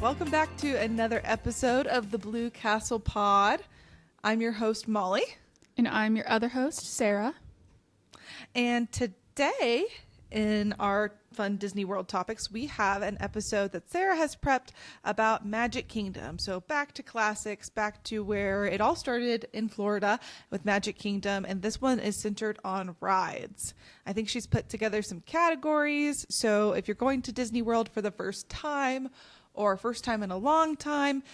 Welcome back to another episode of the Blue Castle Pod. I'm your host, Molly. And I'm your other host, Sarah. And today, in our fun Disney World topics, we have an episode that Sarah has prepped about Magic Kingdom. So back to classics, back to where it all started in Florida with Magic Kingdom. And this one is centered on rides. I think she's put together some categories. So if you're going to Disney World for the first time, or first time in a long time,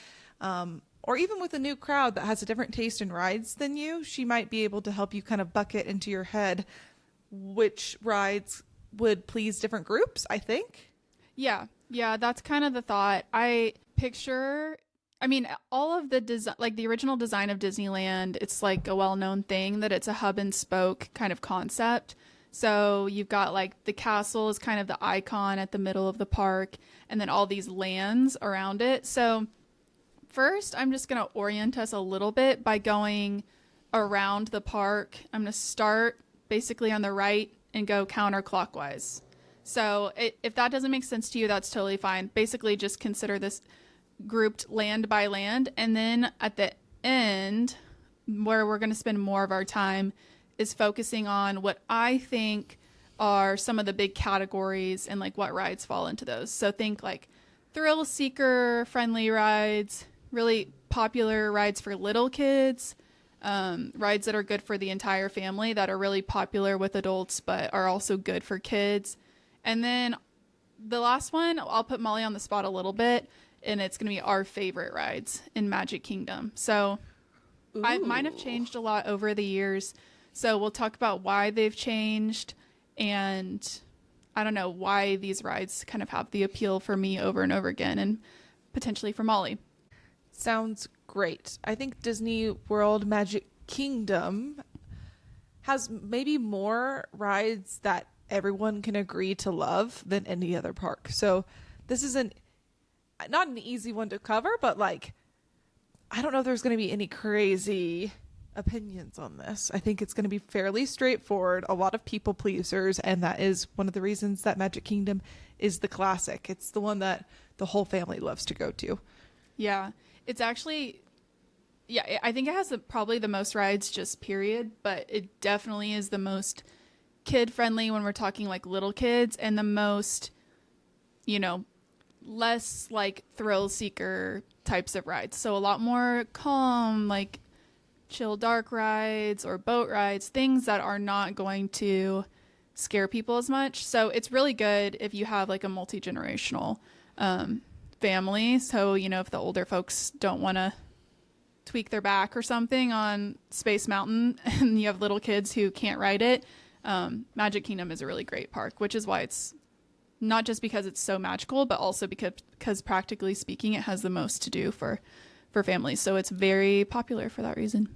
or even with a new crowd that has a different taste in rides than you, she might be able to help you kind of bucket into your head which rides would please different groups, I think. Yeah, that's kind of the thought. All of the design, like the original design of Disneyland, it's like a well-known thing that it's a hub and spoke kind of concept. So you've got like the castle is kind of the icon at the middle of the park, and then all these lands around it. So first, I'm just going to orient us a little bit by going around the park. I'm going to start basically on the right and go counterclockwise. So if that doesn't make sense to you, that's totally fine. Basically, just consider this grouped land by land. And then at the end, where we're going to spend more of our time, is focusing on what I think are some of the big categories and like what rides fall into those. So think like thrill seeker friendly rides, really popular rides for little kids, rides that are good for the entire family that are really popular with adults but are also good for kids. And then the last one, I'll put Molly on the spot a little bit, and it's going to be our favorite rides in Magic Kingdom. So mine have changed a lot over the years. So we'll talk about why they've changed, and I don't know why these rides kind of have the appeal for me over and over again, and potentially for Molly. Sounds great. I think Disney World Magic Kingdom has maybe more rides that everyone can agree to love than any other park. So this is not an easy one to cover, but like, I don't know if there's going to be any crazy opinions on this. I think it's going to be fairly straightforward, a lot of people pleasers, and that is one of the reasons that Magic Kingdom is the classic. It's the one that the whole family loves to go to. Yeah, it's actually, I think it has probably the most rides just period, but it definitely is the most kid friendly when we're talking like little kids, and the most, less like thrill seeker types of rides. So a lot more calm, like chill dark rides or boat rides, things that are not going to scare people as much. So it's really good if you have like a multi-generational family. So, if the older folks don't want to tweak their back or something on Space Mountain and you have little kids who can't ride it, Magic Kingdom is a really great park, which is why it's not just because it's so magical, but also because practically speaking, it has the most to do for families. So it's very popular for that reason.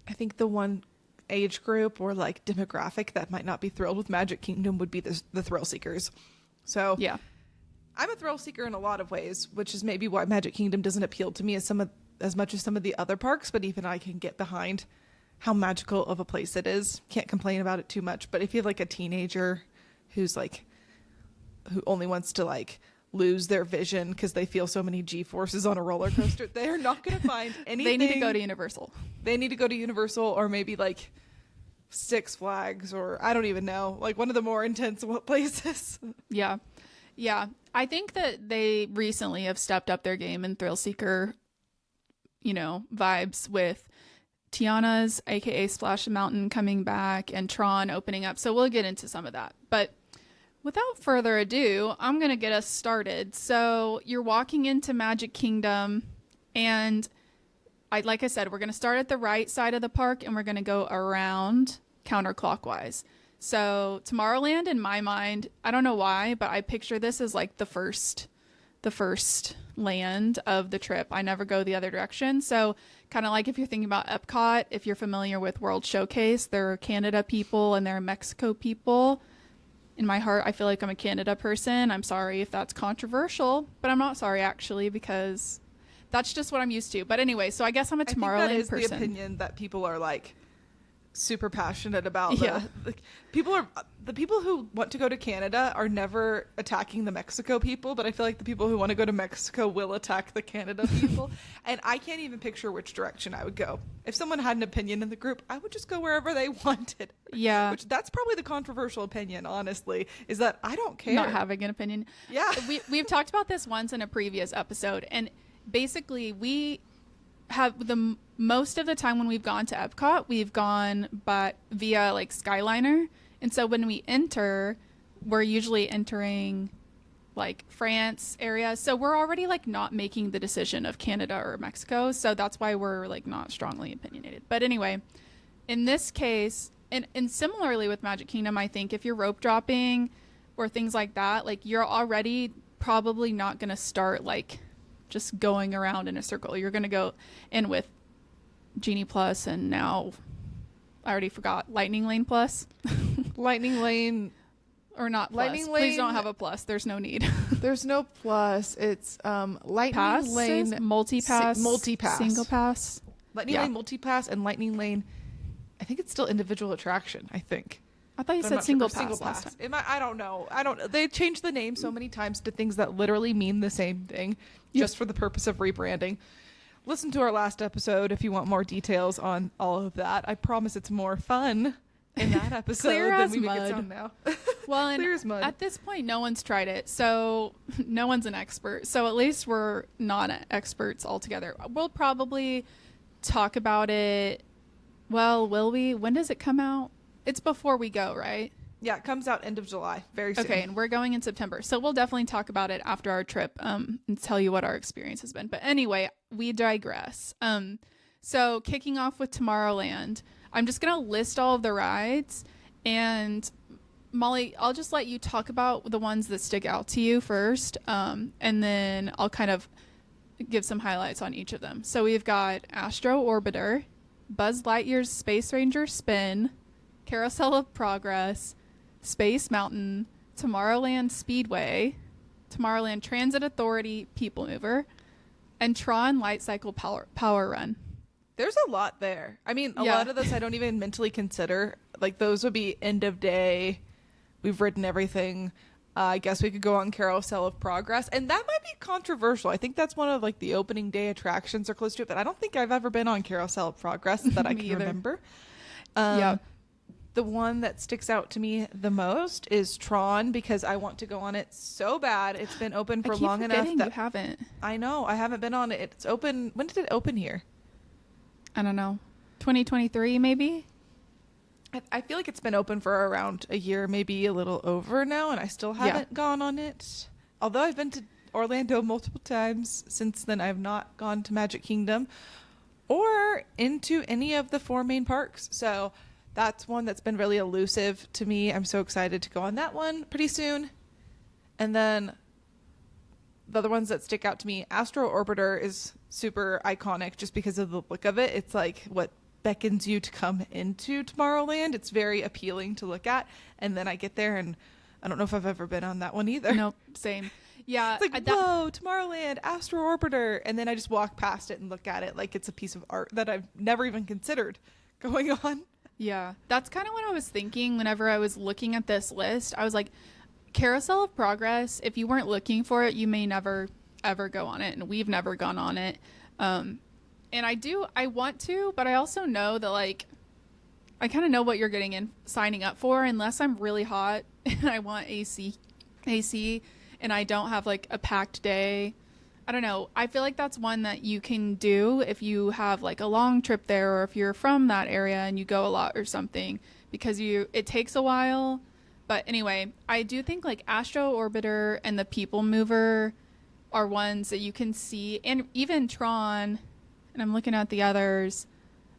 I think the one age group or like demographic that might not be thrilled with Magic Kingdom would be the thrill seekers. So yeah, I'm a thrill seeker in a lot of ways, which is maybe why Magic Kingdom doesn't appeal to me as much as some of the other parks, but even I can get behind how magical of a place it is. Can't complain about it too much. But if you have like a teenager who only wants to like lose their vision because they feel so many G-forces on a roller coaster, they're not going to find anything. They need to go to Universal. They need to go to Universal, or maybe like Six Flags, or I don't even know, like one of the more intense places. Yeah. I think that they recently have stepped up their game in thrill seeker, vibes with Tiana's, aka Splash Mountain, coming back and Tron opening up. So we'll get into some of that. But without further ado, I'm going to get us started. So you're walking into Magic Kingdom, and like I said, we're going to start at the right side of the park, and we're going to go around counterclockwise. So Tomorrowland, in my mind, I don't know why, but I picture this as like the first land of the trip. I never go the other direction. So kind of like if you're thinking about Epcot, if you're familiar with World Showcase, there are Canada people and there are Mexico people. In my heart, I feel like I'm a Canada person. I'm sorry if that's controversial, but I'm not sorry actually, because that's just what I'm used to. But anyway, so I guess I'm a Tomorrowland person. I think that is the opinion that people are like, super passionate about. Yeah. The people who want to go to Canada are never attacking the Mexico people, but I feel like the people who want to go to Mexico will attack the Canada people. And I can't even picture which direction I would go. If someone had an opinion in the group, I would just go wherever they wanted. Yeah. Which that's probably the controversial opinion, honestly, is that I don't care. Not having an opinion. Yeah. We've talked about this once in a previous episode, and basically we have most of the time when we've gone to Epcot, we've gone via like Skyliner. And so when we enter, we're usually entering like France area. So we're already like not making the decision of Canada or Mexico. So that's why we're like not strongly opinionated. But anyway, in this case, and similarly with Magic Kingdom, I think if you're rope dropping or things like that, like you're already probably not going to start like just going around in a circle. You're going to go in with Genie Plus, and now I already forgot Lightning Lane Plus. Lightning Lane. Or not plus. Lightning Please Lane. don't have a plus. There's no need. There's no plus. It's Lightning Passes, Lane multi-pass, multi-pass. single pass. Lightning Lane multi-pass and Lightning Lane. I think it's still individual attraction. I think. I thought you But I'm said not single sure. pass last time. I don't know. They changed the name so many times to things that literally mean the same thing, just for the purpose of rebranding. Listen to our last episode if you want more details on all of that. I promise it's more fun in that episode Clear than as we make mud. it sound now. Well, and Clear as mud. at this point, no one's tried it, so no one's an expert. So at least we're not experts altogether. We'll probably talk about it. Well, will we? When does it come out? It's before we go, right? Yeah, it comes out end of July. Very soon. Okay, and we're going in September. So we'll definitely talk about it after our trip and tell you what our experience has been. But anyway, we digress. So kicking off with Tomorrowland, I'm just going to list all of the rides. And Molly, I'll just let you talk about the ones that stick out to you first. And then I'll kind of give some highlights on each of them. So we've got Astro Orbiter, Buzz Lightyear's Space Ranger Spin, Carousel of Progress, Space Mountain, Tomorrowland Speedway, Tomorrowland Transit Authority People Mover, and Tron Light Cycle Power Run. There's a lot there. I mean, a Yeah. lot of those I don't even mentally consider. Like, those would be end of day. We've ridden everything. I guess we could go on Carousel of Progress. And that might be controversial. I think that's one of, like, the opening day attractions or close to it. But I don't think I've ever been on Carousel of Progress that I Me can either. remember. Yeah. The one that sticks out to me the most is Tron, because I want to go on it so bad. It's been open for I keep long enough forgetting that you haven't. I know I haven't been on it. It's open. When did it open here? I don't know. 2023 maybe? I feel like it's been open for around a year, maybe a little over now, and I still haven't gone on it. Although I've been to Orlando multiple times since then, I've not gone to Magic Kingdom or into any of the 4 main parks. So that's one that's been really elusive to me. I'm so excited to go on that one pretty soon. And then the other ones that stick out to me, Astro Orbiter is super iconic just because of the look of it. It's like what beckons you to come into Tomorrowland. It's very appealing to look at. And then I get there and I don't know if I've ever been on that one either. Nope, same. Yeah. It's like, whoa, Tomorrowland, Astro Orbiter. And then I just walk past it and look at it like it's a piece of art that I've never even considered going on. Yeah, that's kind of what I was thinking whenever I was looking at this list. I was like, Carousel of Progress, if you weren't looking for it, you may never, ever go on it. And we've never gone on it. And I want to, but I also know that, like, I kind of know what you're getting in signing up for, unless I'm really hot and I want AC, and I don't have, like, a packed day. I don't know. I feel like that's one that you can do if you have like a long trip there, or if you're from that area and you go a lot or something, because it takes a while. But anyway, I do think like Astro Orbiter and the People Mover are ones that you can see, and even Tron, and I'm looking at the others,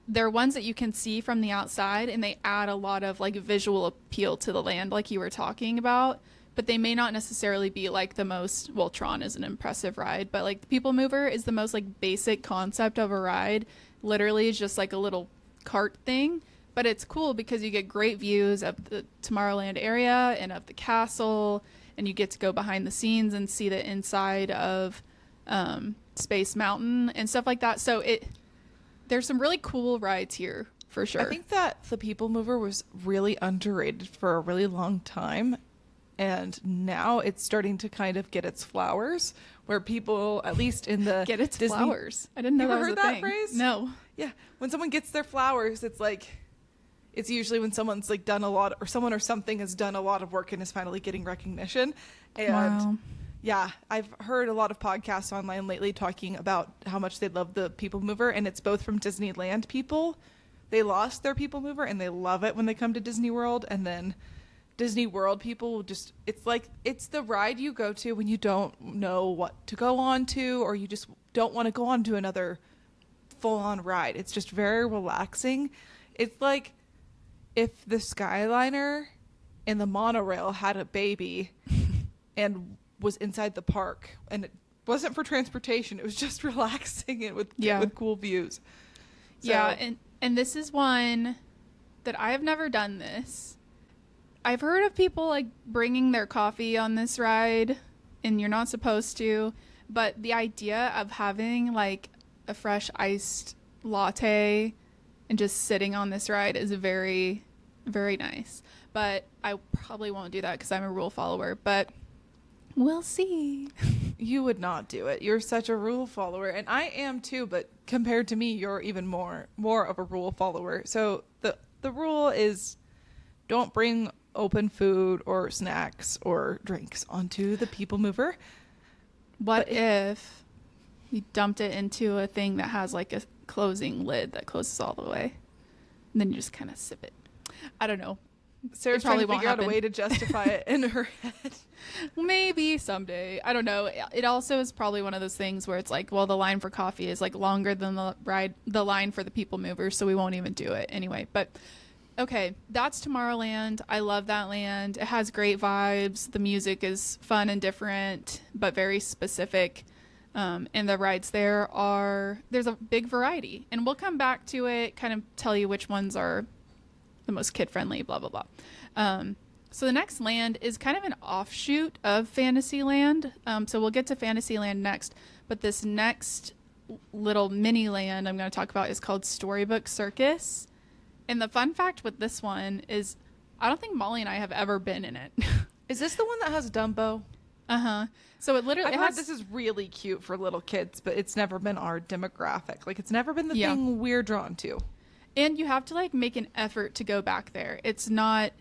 they're ones that you can see from the outside, and they add a lot of like visual appeal to the land like you were talking about. But they may not necessarily be like the most, well, Tron is an impressive ride, but like the People Mover is the most like basic concept of a ride. Literally it's just like a little cart thing, but it's cool because you get great views of the Tomorrowland area and of the castle, and you get to go behind the scenes and see the inside of Space Mountain and stuff like that. So there's some really cool rides here for sure. I think that the People Mover was really underrated for a really long time. And now it's starting to kind of get its flowers, where people, at least in the get its Disney... flowers. I didn't know You that ever was heard a that thing. phrase? No. Yeah. When someone gets their flowers, it's like, it's usually when someone's like done a lot, or someone or something has done a lot of work and is finally getting recognition. And Wow. yeah, I've heard a lot of podcasts online lately talking about how much they love the People Mover, and it's both from Disneyland people. They lost their People Mover and they love it when they come to Disney World, and then Disney World people will just, it's like, it's the ride you go to when you don't know what to go on to, or you just don't want to go on to another full-on ride. It's just very relaxing. It's like if the Skyliner and the monorail had a baby and was inside the park, and it wasn't for transportation, it was just relaxing and with cool views. So, yeah, and this is one that I have never done this. I've heard of people like bringing their coffee on this ride, and you're not supposed to, but the idea of having like a fresh iced latte and just sitting on this ride is very, very nice. But I probably won't do that because I'm a rule follower, but we'll see. You would not do it. You're such a rule follower, and I am too, but compared to me, you're even more of a rule follower. So the rule is, don't bring open food or snacks or drinks onto the People Mover. What if you dumped it into a thing that has like a closing lid that closes all the way, and then you just kind of sip it? I don't know. Sarah's trying to figure out a way to justify it in her head. Maybe someday. I don't know. It also is probably one of those things where it's like, well, the line for coffee is like longer than the line for the People Mover, so we won't even do it anyway. But okay, that's Tomorrowland. I love that land. It has great vibes. The music is fun and different, but very specific. And the rides there's a big variety. And we'll come back to it, kind of tell you which ones are the most kid-friendly, blah, blah, blah. So the next land is kind of an offshoot of Fantasyland. So we'll get to Fantasyland next. But this next little mini land I'm going to talk about is called Storybook Circus. And the fun fact with this one is I don't think Molly and I have ever been in it. Is this the one that has Dumbo? Uh-huh. So it literally I've heard this is really cute for little kids, but it's never been our demographic. Like, it's never been the thing we're drawn to. And you have to like make an effort to go back there. It's not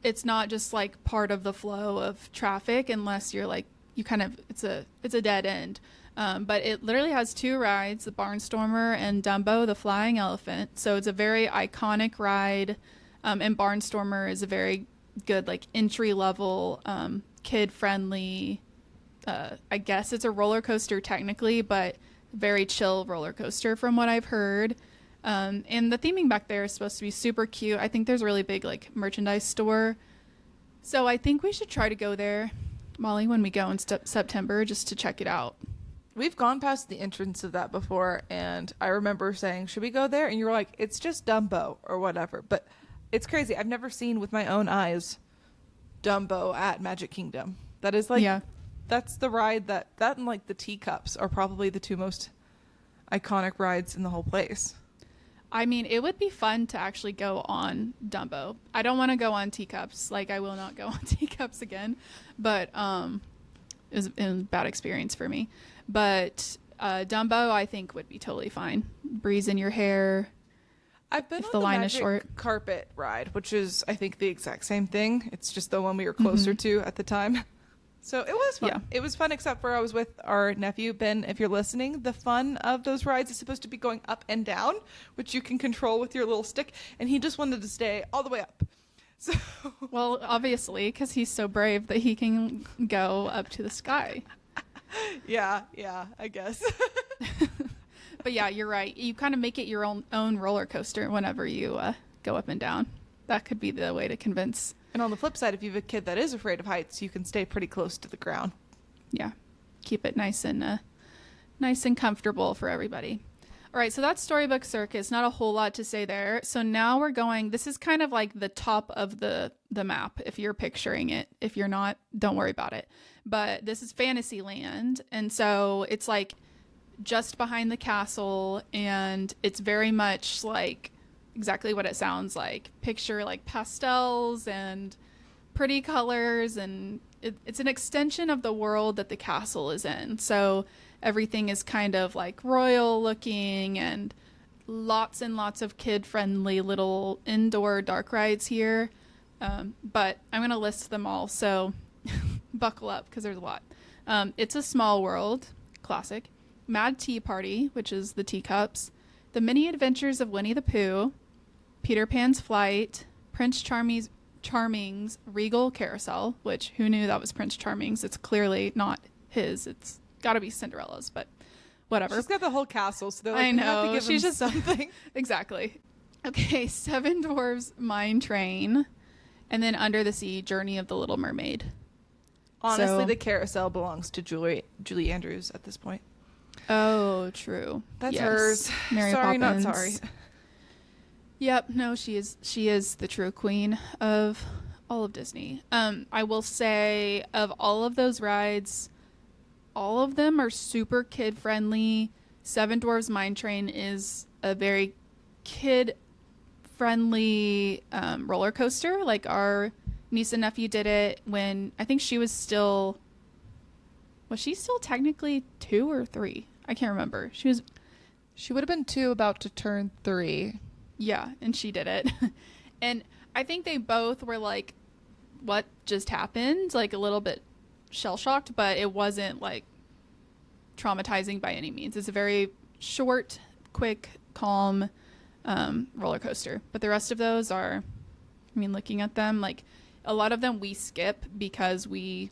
just like part of the flow of traffic unless you're like, it's a dead end. But it literally has two rides, the Barnstormer and Dumbo, the Flying Elephant. So it's a very iconic ride. And Barnstormer is a very good, like, entry level, kid friendly, I guess it's a roller coaster technically, but very chill roller coaster from what I've heard. And the theming back there is supposed to be super cute. I think there's a really big like merchandise store. So I think we should try to go there, Molly, when we go in September, just to check it out. We've gone past the entrance of that before, and I remember saying, should we go there? And you were like, it's just Dumbo or whatever. But it's crazy. I've never seen with my own eyes Dumbo at Magic Kingdom. That is like, that's the ride that and like the teacups are probably the two most iconic rides in the whole place. I mean, it would be fun to actually go on Dumbo. I don't want to go on teacups. Like, I will not go on teacups again. But it was a bad experience for me. But Dumbo, I think, would be totally fine. Breeze in your hair. I've been if on the line is Magic short. Carpet ride, which is, I think, the exact same thing. It's just the one we were closer to at the time. So it was fun. Yeah. It was fun, except for I was with our nephew, Ben. If you're listening, the fun of those rides is supposed to be going up and down, which you can control with your little stick. And he just wanted to stay all the way up. So, well, obviously, because he's so brave that he can go up to the sky. yeah, I guess. But yeah, you're right. You kind of make it your own roller coaster whenever you go up and down. That could be the way to convince. And on the flip side, if you have a kid that is afraid of heights, you can stay pretty close to the ground. Yeah, keep it nice and comfortable for everybody. All right, so that's Storybook Circus. Not a whole lot to say there. So now we're going. This is kind of like the top of the map, if you're picturing it. If you're not, don't worry about it. But this is Fantasyland, and so it's like just behind the castle, and it's very much like exactly what it sounds like. Picture like pastels and pretty colors, and it's an extension of the world that the castle is in. So everything is kind of like royal looking, and lots and lots of kid friendly little indoor dark rides here. But I'm going to list them all, so buckle up because there's a lot. It's a Small World, classic. Mad Tea Party, which is the teacups. The Mini Adventures of Winnie the Pooh. Peter Pan's Flight. Prince Charming's Regal Carousel, which who knew that was Prince Charming's? It's clearly not his. It's got to be Cinderella's, but whatever. She's got the whole castle, so they're like, I we have to know. give She's them just something. Exactly. Okay, Seven Dwarfs Mine Train, and then Under the Sea Journey of the Little Mermaid. Honestly, So- the carousel belongs to Julie Andrews at this point. Oh, true. That's Yes. hers. Mary Sorry, Poppins. not sorry. Yep, no, she is the true queen of all of Disney. I will say of all of those rides, all of them are super kid friendly. Seven Dwarfs Mine Train is a very kid friendly roller coaster. Like our niece and nephew did it when I think she was still technically 2 or 3? I can't remember. She She would have been 2, about to turn 3. Yeah, and she did it. And I think they both were like, what just happened? Like a little bit shell shocked, but it wasn't like traumatizing by any means. It's a very short, quick, calm roller coaster. But the rest of those are, I mean, looking at them, like a lot of them we skip because we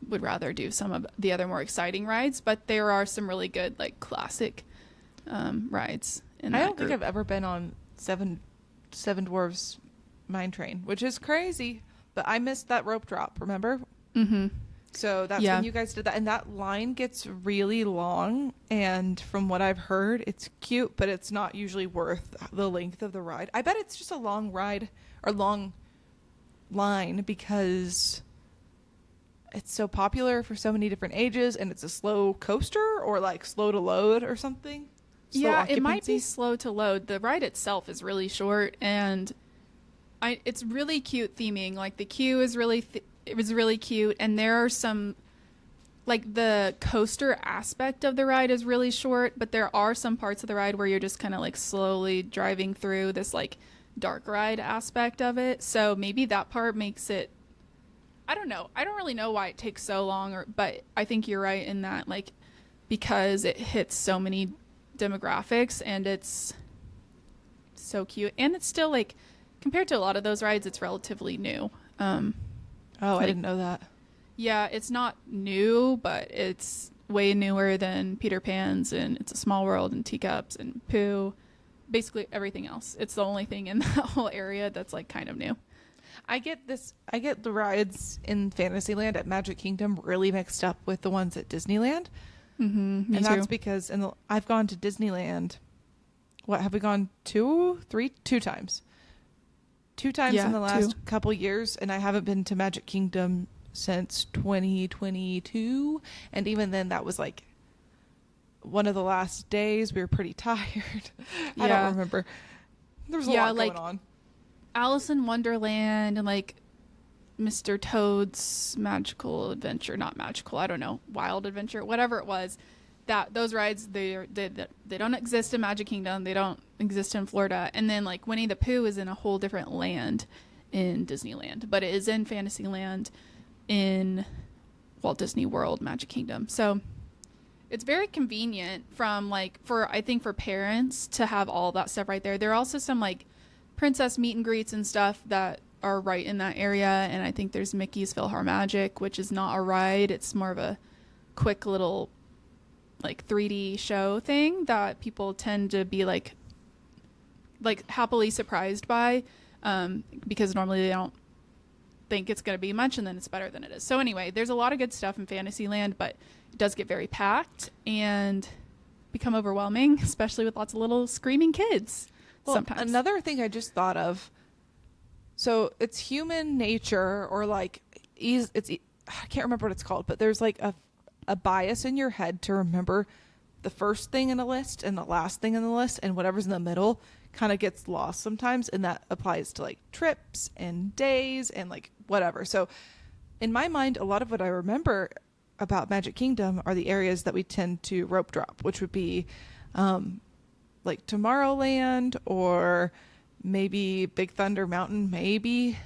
would rather do some of the other more exciting rides. But there are some really good, like classic rides. I don't think I've ever been on Seven Dwarfs Mine Train, which is crazy. But I missed that rope drop, remember? Mm-hmm. So that's Yeah. when you guys did that. And that line gets really long. And from what I've heard, it's cute, but it's not usually worth the length of the ride. I bet it's just a long ride or long line because it's so popular for so many different ages, and it's a slow coaster or like slow to load or something. Slow Yeah, it might occupancy. be slow to load. The ride itself is really short, and it's really cute theming. Like the queue is it was really cute, and there are some, like the coaster aspect of the ride is really short, but there are some parts of the ride where you're just kind of like slowly driving through this like dark ride aspect of it. So maybe that part makes it, I don't know. I don't really know why it takes so long, but I think you're right in that, like, because it hits so many demographics and it's so cute, and it's still like compared to a lot of those rides, it's relatively new. Oh, I like- didn't know that. Yeah, it's not new, but it's way newer than Peter Pan's and It's a Small World and Teacups and Pooh. Basically everything else. It's the only thing in that whole area that's like kind of new. I get the rides in Fantasyland at Magic Kingdom really mixed up with the ones at Disneyland. Mm-hmm. And that's because I've gone to Disneyland. What have we gone? 2 times. 2 times Yeah, in the last 2. couple years, and I haven't been to Magic Kingdom since 2022. And even then, that was like one of the last days. We were pretty tired. I Yeah. don't remember. There was a Yeah, lot like- going on. Alice in Wonderland and like Mr. Toad's Magical Adventure, not magical, I don't know, Wild Adventure, whatever it was. That those rides they don't exist in Magic Kingdom, they don't exist in Florida, and then like Winnie the Pooh is in a whole different land in Disneyland, but it is in Fantasyland in Walt Disney World Magic Kingdom. So it's very convenient from like for I think for parents to have all that stuff right there. There are also some like princess meet and greets and stuff that are right in that area, and I think there's Mickey's PhilharMagic, which is not a ride, it's more of a quick little like 3D show thing that people tend to be like happily surprised by, because normally they don't think it's going to be much, and then it's better than it is. So anyway, there's a lot of good stuff in Fantasyland, but it does get very packed and become overwhelming, especially with lots of little screaming kids. Well, sometimes. another thing I just thought of. So it's human nature, or like, I can't remember what it's called, but there's like a bias in your head to remember the first thing in a list and the last thing in the list, and whatever's in the middle kind of gets lost sometimes, and that applies to like trips and days and like whatever. So in my mind, a lot of what I remember about Magic Kingdom are the areas that we tend to rope drop, which would be like Tomorrowland or maybe Big Thunder Mountain, maybe.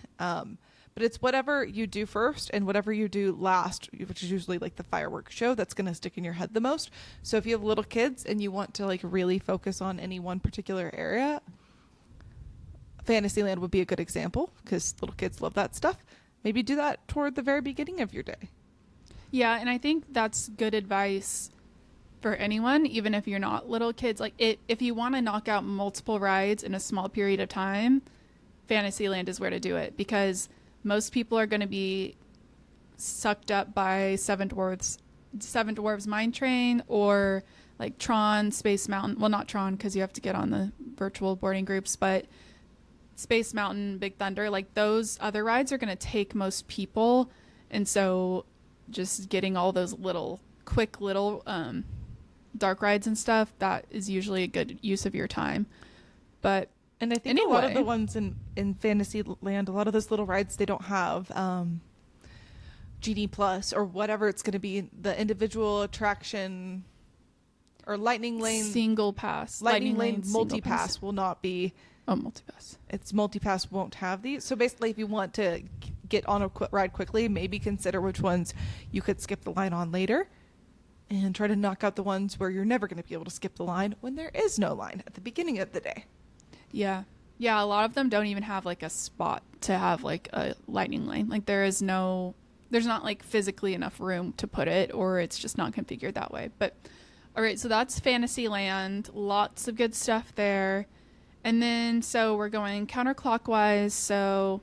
But it's whatever you do first and whatever you do last, which is usually like the fireworks show, that's going to stick in your head the most. So if you have little kids and you want to like really focus on any one particular area, Fantasyland would be a good example because little kids love that stuff. Maybe do that toward the very beginning of your day. Yeah, and I think that's good advice for anyone, even if you're not little kids. Like if you want to knock out multiple rides in a small period of time, Fantasyland is where to do it, because most people are going to be sucked up by Seven Dwarfs Mine Train, or like Tron, Space Mountain. Well, not Tron because you have to get on the virtual boarding groups, but Space Mountain, Big Thunder, like those other rides are going to take most people. And so just getting all those quick little dark rides and stuff, that is usually a good use of your time. But and I think a lot of the ones in Fantasyland, a lot of those little rides, they don't have GD Plus or whatever it's going to be, the individual attraction or Lightning Lane. Single pass. Lightning Lane multi-pass will not be. Oh, multi-pass. It's multi-pass won't have these. So basically, if you want to get on a ride quickly, maybe consider which ones you could skip the line on later and try to knock out the ones where you're never going to be able to skip the line when there is no line at the beginning of the day. Yeah. Yeah, a lot of them don't even have like a spot to have like a lightning lane. Like there's not like physically enough room to put it, or it's just not configured that way. But all right, so that's Fantasyland. Lots of good stuff there. And then so we're going counterclockwise. So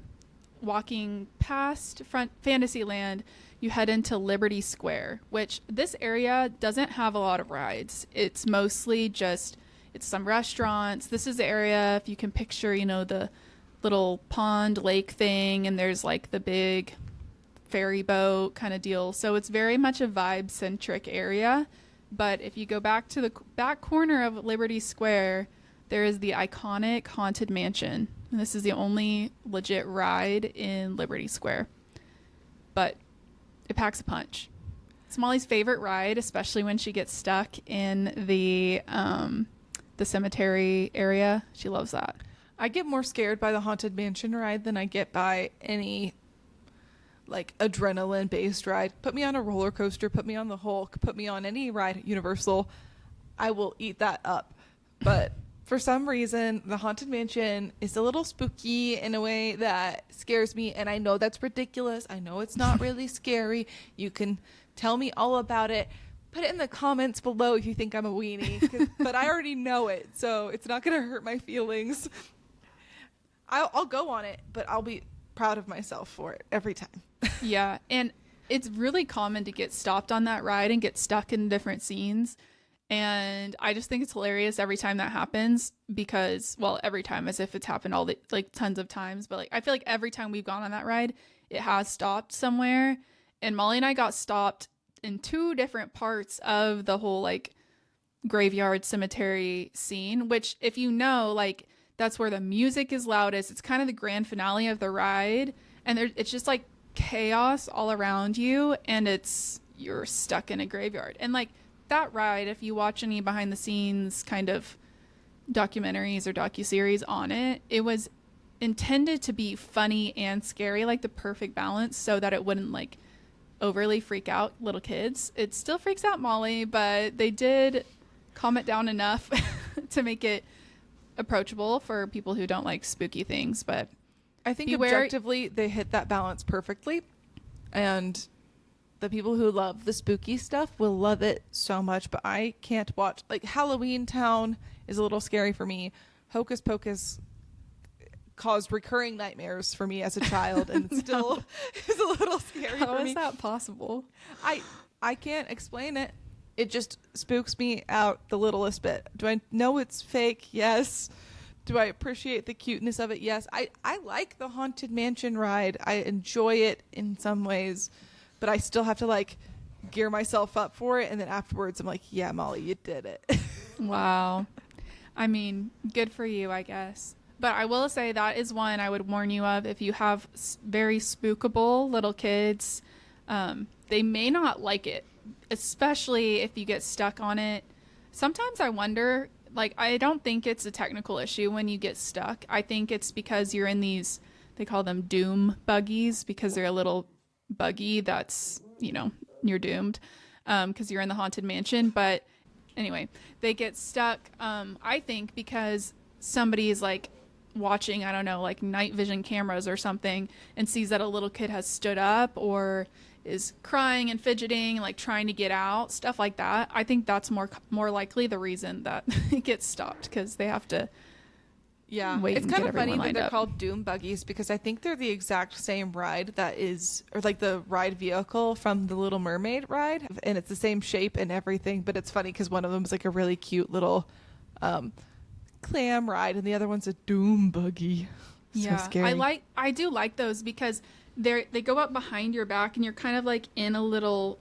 walking past Fantasyland, you head into Liberty Square, which this area doesn't have a lot of rides. It's mostly just it's some restaurants. This is the area, if you can picture, the little pond lake thing, and there's like the big ferry boat kind of deal. So it's very much a vibe-centric area. But if you go back to the back corner of Liberty Square, there is the iconic Haunted Mansion. And this is the only legit ride in Liberty Square. But it packs a punch. It's Molly's favorite ride, especially when she gets stuck in the cemetery area. She loves that. I get more scared by the Haunted Mansion ride than I get by any like adrenaline based ride. Put me on a roller coaster, put me on the Hulk, put me on any ride at Universal, I will eat that up. But for some reason, the Haunted Mansion is a little spooky in a way that scares me, and I know that's ridiculous. I know it's not really scary. You can tell me all about it. Put it in the comments below if you think I'm a weenie, but I already know it, so it's not going to hurt my feelings. I'll go on it, but I'll be proud of myself for it every time. Yeah, and it's really common to get stopped on that ride and get stuck in different scenes. And I just think it's hilarious every time that happens because, well, every time, as if it's happened tons of times. But like, I feel like every time we've gone on that ride, it has stopped somewhere. And Molly and I got stopped in 2 different parts of the whole like graveyard cemetery scene, which if you know, like that's where the music is loudest. It's kind of the grand finale of the ride. And it's just like chaos all around you. And you're stuck in a graveyard. And like, that ride, if you watch any behind the scenes kind of documentaries or docuseries on it, it was intended to be funny and scary, like the perfect balance, so that it wouldn't like overly freak out little kids. It still freaks out Molly, but they did calm it down enough to make it approachable for people who don't like spooky things. But I think objectively they hit that balance perfectly, and the people who love the spooky stuff will love it so much, but I can't watch. Like, Halloween Town is a little scary for me. Hocus Pocus caused recurring nightmares for me as a child, and still is a little scary for me. How is that possible? I can't explain it. It just spooks me out the littlest bit. Do I know it's fake? Yes. Do I appreciate the cuteness of it? Yes. I like the Haunted Mansion ride. I enjoy it in some ways. But I still have to like gear myself up for it, and then afterwards I'm like, yeah, Molly, you did it. Wow. I mean, good for you, I guess. But I will say that is one I would warn you of. If you have very spookable little kids, they may not like it, especially if you get stuck on it. Sometimes I wonder, like, I don't think it's a technical issue when you get stuck. I think it's because you're in these, they call them doom buggies, because they're a little buggy that's, you're doomed because you're in the haunted mansion. But anyway, they get stuck, I think, because somebody is like watching, I don't know, like night vision cameras or something, and sees that a little kid has stood up or is crying and fidgeting, like trying to get out, stuff like that. I think that's more likely the reason that it gets stopped, because they have to wait. It's and kind get of funny everyone that lined they're up. called doom buggies, because I think they're the exact same ride that is, or like the ride vehicle from the Little Mermaid ride, and it's the same shape and everything. But it's funny because one of them is like a really cute little clam ride, and the other one's a doom buggy. So scary. I do like those because they go up behind your back, and you're kind of like in a little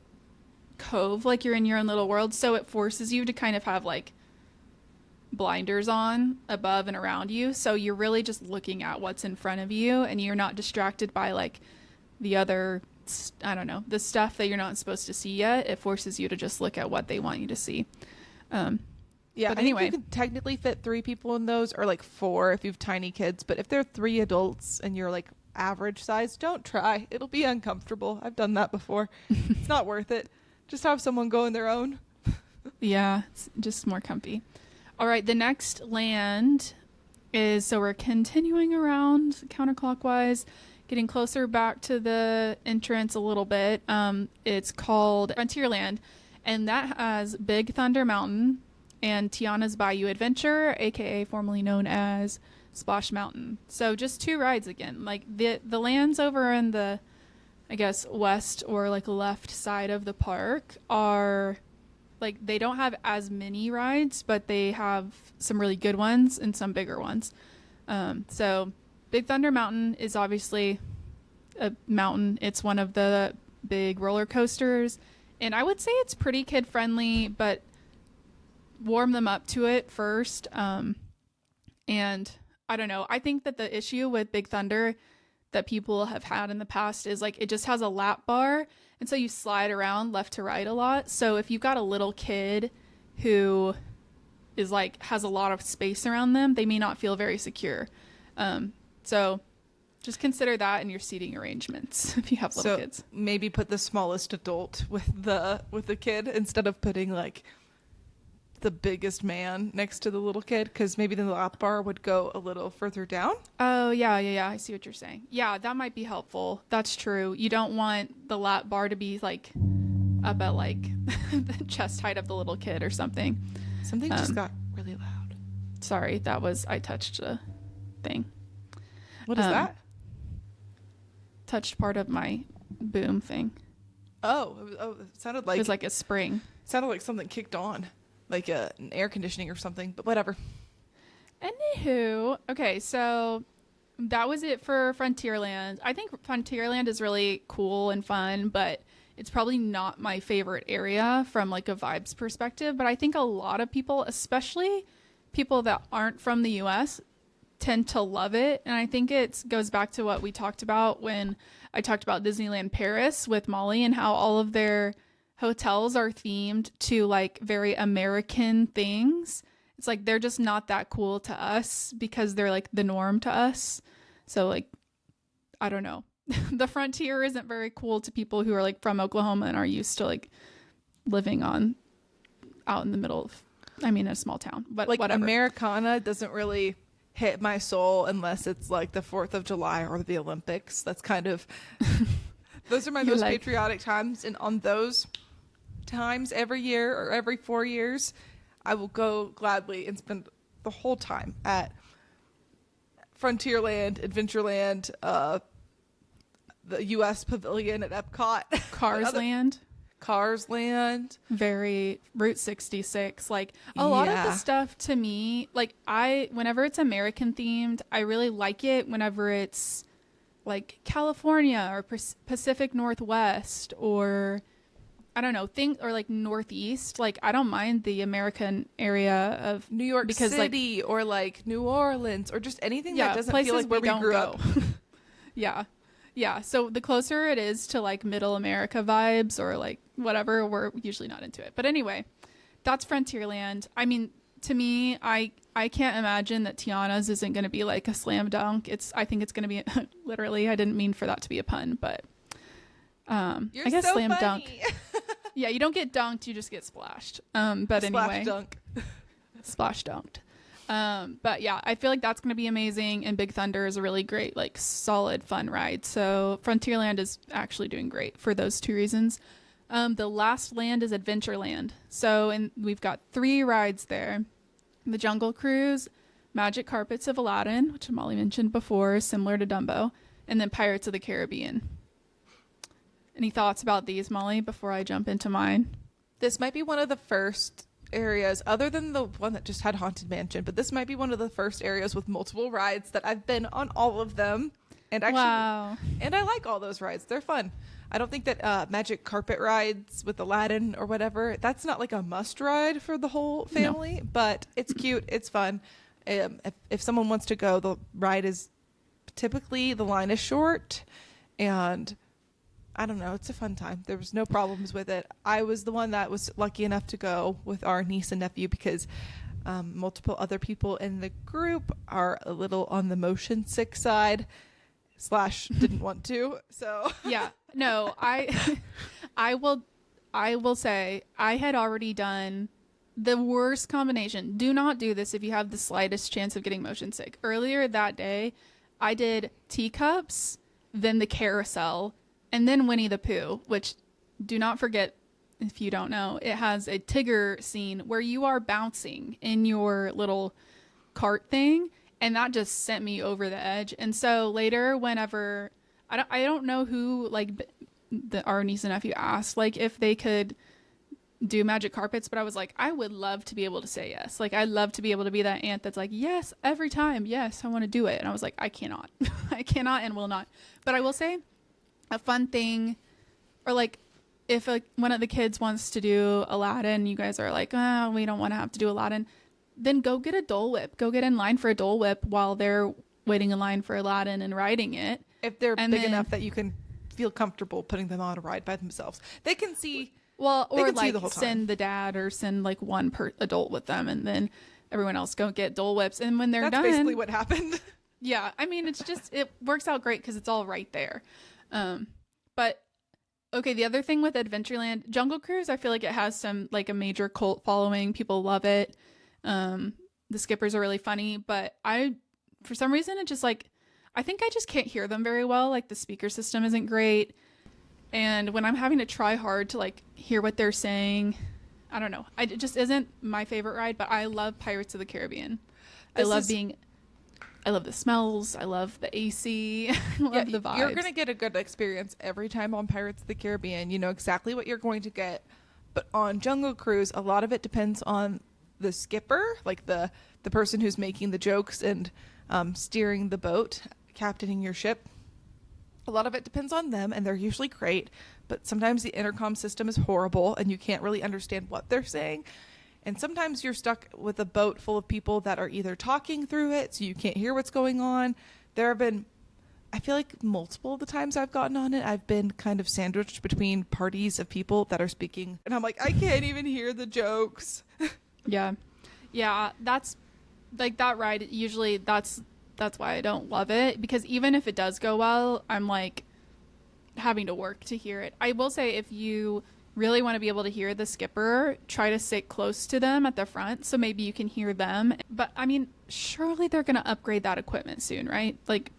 cove, like you're in your own little world. So it forces you to kind of have like blinders on above and around you, so you're really just looking at what's in front of you, and you're not distracted by like the other, I don't know, the stuff that you're not supposed to see yet. It forces you to just look at what they want you to see. Yeah, but I anyway, think you can technically fit 3 people in those, or like 4 if you have tiny kids. But if they're 3 adults and you're like average size, don't try. It'll be uncomfortable. I've done that before. It's not worth it. Just have someone go on their own. yeah, it's just more comfy. All right, the next land is, so we're continuing around counterclockwise, getting closer back to the entrance a little bit. It's called Frontierland, and that has Big Thunder Mountain and Tiana's Bayou Adventure, aka formerly known as Splash Mountain. So just 2 rides again. Like the lands over in the, I guess, west or like left side of the park are like, they don't have as many rides, but they have some really good ones and some bigger ones. So Big Thunder Mountain is obviously a mountain. It's one of the big roller coasters, and I would say it's pretty kid friendly, but warm them up to it first. And I don't know. I think that the issue with Big Thunder that people have had in the past is like, it just has a lap bar. And so you slide around left to right a lot. So if you've got a little kid who is like, has a lot of space around them, they may not feel very secure. So just consider that in your seating arrangements if you have little kids. Maybe put the smallest adult with the kid instead of putting like the biggest man next to the little kid, because maybe the lap bar would go a little further down. Oh, yeah. I see what you're saying. Yeah, that might be helpful. That's true. You don't want the lap bar to be like up at like the chest height of the little kid or something. Something just got really loud. Sorry, I touched a thing. What is that? Touched part of my boom thing. Oh, it sounded like it was like a spring. Sounded like something kicked on. Like an air conditioning or something, but whatever. Anywho, okay, so that was it for Frontierland. I think Frontierland is really cool and fun, but it's probably not my favorite area from like a vibes perspective. But I think a lot of people, especially people that aren't from the US, tend to love it. And I think it goes back to what we talked about when I talked about Disneyland Paris with Molly, and how all of their hotels are themed to like very American things. It's like they're just not that cool to us because they're like the norm to us. So like, I don't know. The Frontier isn't very cool to people who are like from Oklahoma and are used to like living out in the middle of, a small town. But like whatever. Americana doesn't really hit my soul unless it's like the 4th of July or the Olympics. That's kind of those are my most patriotic times, and on those times every year or every 4 years, I will go gladly and spend the whole time at Frontierland, Adventureland, the U.S. Pavilion at Epcot, Cars Land, very Route 66. Like a lot of the stuff to me, like whenever it's American themed, I really like it. Whenever it's like California or Pacific Northwest, or I don't know, think or like Northeast. Like I don't mind the American area of New York because City or like New Orleans or just anything yeah, that doesn't places feel like where we don't grew go. up. Yeah. Yeah. So the closer it is to like middle America vibes or like whatever, we're usually not into it. But anyway, that's Frontierland. I mean, to me, I can't imagine that Tiana's isn't going to be like a slam dunk. I think it's going to be literally, I didn't mean for that to be a pun, but You're I guess so slam funny. dunk. Yeah, you don't get dunked, you just get splashed. But anyway, Splash dunk. splash dunked. But yeah, I feel like that's going to be amazing. And Big Thunder is a really great, like solid, fun ride. So Frontierland is actually doing great for those two reasons. The last land is Adventureland. So, and we've got 3 rides there. The Jungle Cruise, Magic Carpets of Aladdin, which Molly mentioned before, similar to Dumbo, and then Pirates of the Caribbean. Any thoughts about these, Molly, before I jump into mine? This might be one of the first areas, other than the one that just had Haunted Mansion, but this might be one of the first areas with multiple rides that I've been on all of them. And actually, Wow. and I like all those rides. They're fun. I don't think that Magic Carpet rides with Aladdin or whatever, that's not like a must ride for the whole family, but it's cute. It's fun. If someone wants to go, the ride is typically, the line is short, and I don't know, it's a fun time. There was no problems with it. I was the one that was lucky enough to go with our niece and nephew because multiple other people in the group are a little on the motion sick side / didn't want to. So Yeah. No, I will say I had already done the worst combination. Do not do this if you have the slightest chance of getting motion sick. Earlier that day, I did Teacups, then the carousel, and then Winnie the Pooh, which do not forget, if you don't know, it has a Tigger scene where you are bouncing in your little cart thing, and that just sent me over the edge. And so later, whenever I don't know who, like, our niece and nephew asked like if they could do magic carpets, but I was like, I would love to be able to say yes. Like, I'd love to be able to be that aunt that's like, yes, every time, yes, I want to do it. And I was like, I cannot. I cannot and will not. But I will say a fun thing, or like if one of the kids wants to do Aladdin, you guys are like, oh, we don't want to have to do Aladdin, then go get a Dole Whip. Go get in line for a Dole Whip while they're waiting in line for Aladdin and riding it. if they're big enough that you can feel comfortable putting them on a ride by themselves, they can see. Well, they or can see like the whole time. send the dad or send like one adult with them, and then everyone else go get Dole Whips. And when they're That's done, basically what happened. yeah, I mean, it's just, it works out great because it's all right there. But okay, the other thing with Adventureland, Jungle Cruise, I feel like it has some like a major cult following. People love it. The skippers are really funny, but for some reason, it just like, I think I just can't hear them very well. Like the speaker system isn't great. And when I'm having to try hard to like hear what they're saying, I don't know. It just isn't my favorite ride, but I love Pirates of the Caribbean. I love the smells. I love the AC. I love the vibes. You're going to get a good experience every time on Pirates of the Caribbean. You know exactly what you're going to get. But on Jungle Cruise, a lot of it depends on the skipper, like the person who's making the jokes and steering the boat, captaining your ship. A lot of it depends on them, and they're usually great. But sometimes the intercom system is horrible, and you can't really understand what they're saying. And sometimes you're stuck with a boat full of people that are either talking through it, so you can't hear what's going on. There have been, I feel like multiple of the times I've gotten on it, I've been kind of sandwiched between parties of people that are speaking. And I'm like, I can't even hear the jokes. Yeah. Yeah, that's like that ride. Usually that's why I don't love it, because even if it does go well, I'm like having to work to hear it. I will say, if you really want to be able to hear the skipper, try to sit close to them at the front so maybe you can hear them. But I mean, surely they're going to upgrade that equipment soon, right? Like,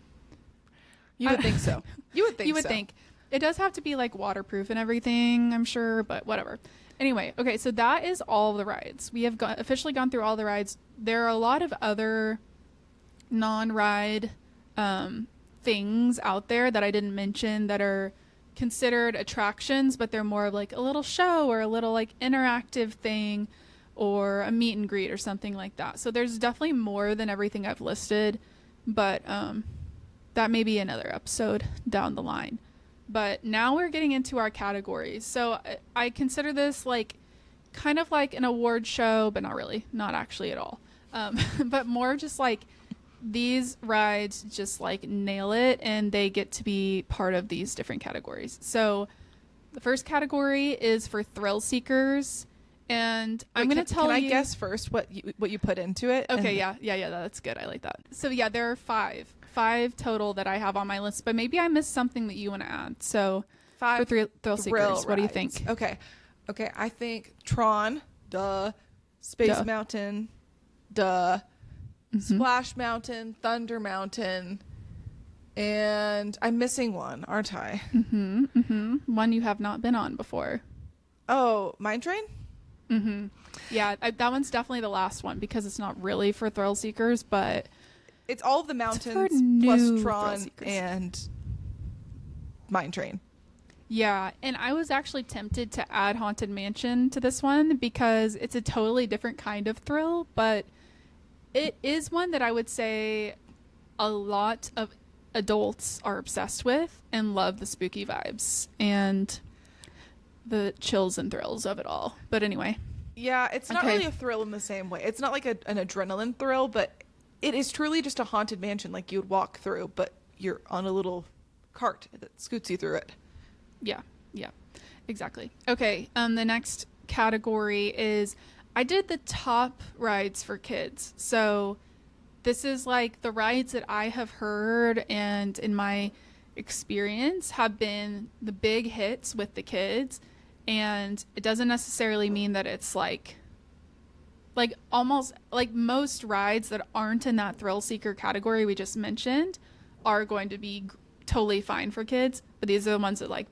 You would think so. You would think you would so. think. It does have to be like waterproof and everything, I'm sure, but whatever. Anyway, okay, so that is all the rides. We have officially gone through all the rides. There are a lot of other non-ride things out there that I didn't mention that are considered attractions, but they're more of like a little show or a little like interactive thing or a meet and greet or something like that. So there's definitely more than everything I've listed, but that may be another episode down the line. But now we're getting into our categories. So I consider this like kind of like an award show, but not really, not actually at all. But more just like these rides just like nail it, and they get to be part of these different categories. So the first category is for thrill seekers. And I'm going to tell you. Can I guess first what you put into it? Okay, yeah, that's good. I like that. So yeah, there are five total that I have on my list, but maybe I missed something that you want to add. So 5 for thrill seekers, rides. what do you think? Okay, I think Tron, duh. Space Duh. Mountain, duh. Splash Mountain, Thunder Mountain, and I'm missing one, aren't I? One you have not been on before. Oh, Mine Train? Yeah, that one's definitely the last one because it's not really for thrill seekers, but It's all of the mountains for plus new Tron thrill seekers. and Mine Train. yeah. And I was actually tempted to add Haunted Mansion to this one because it's a totally different kind of thrill, but it is one that I would say a lot of adults are obsessed with and love the spooky vibes and the chills and thrills of it all. But anyway. Yeah, it's not Okay. really a thrill in the same way. It's not like an adrenaline thrill, but it is truly just a haunted mansion like you would walk through, but you're on a little cart that scoots you through it. Yeah, exactly. Okay, the next category is I did the top rides for kids. So this is like the rides that I have heard and in my experience have been the big hits with the kids. And it doesn't necessarily mean that it's like almost like most rides that aren't in that thrill seeker category we just mentioned are going to be totally fine for kids, but these are the ones that like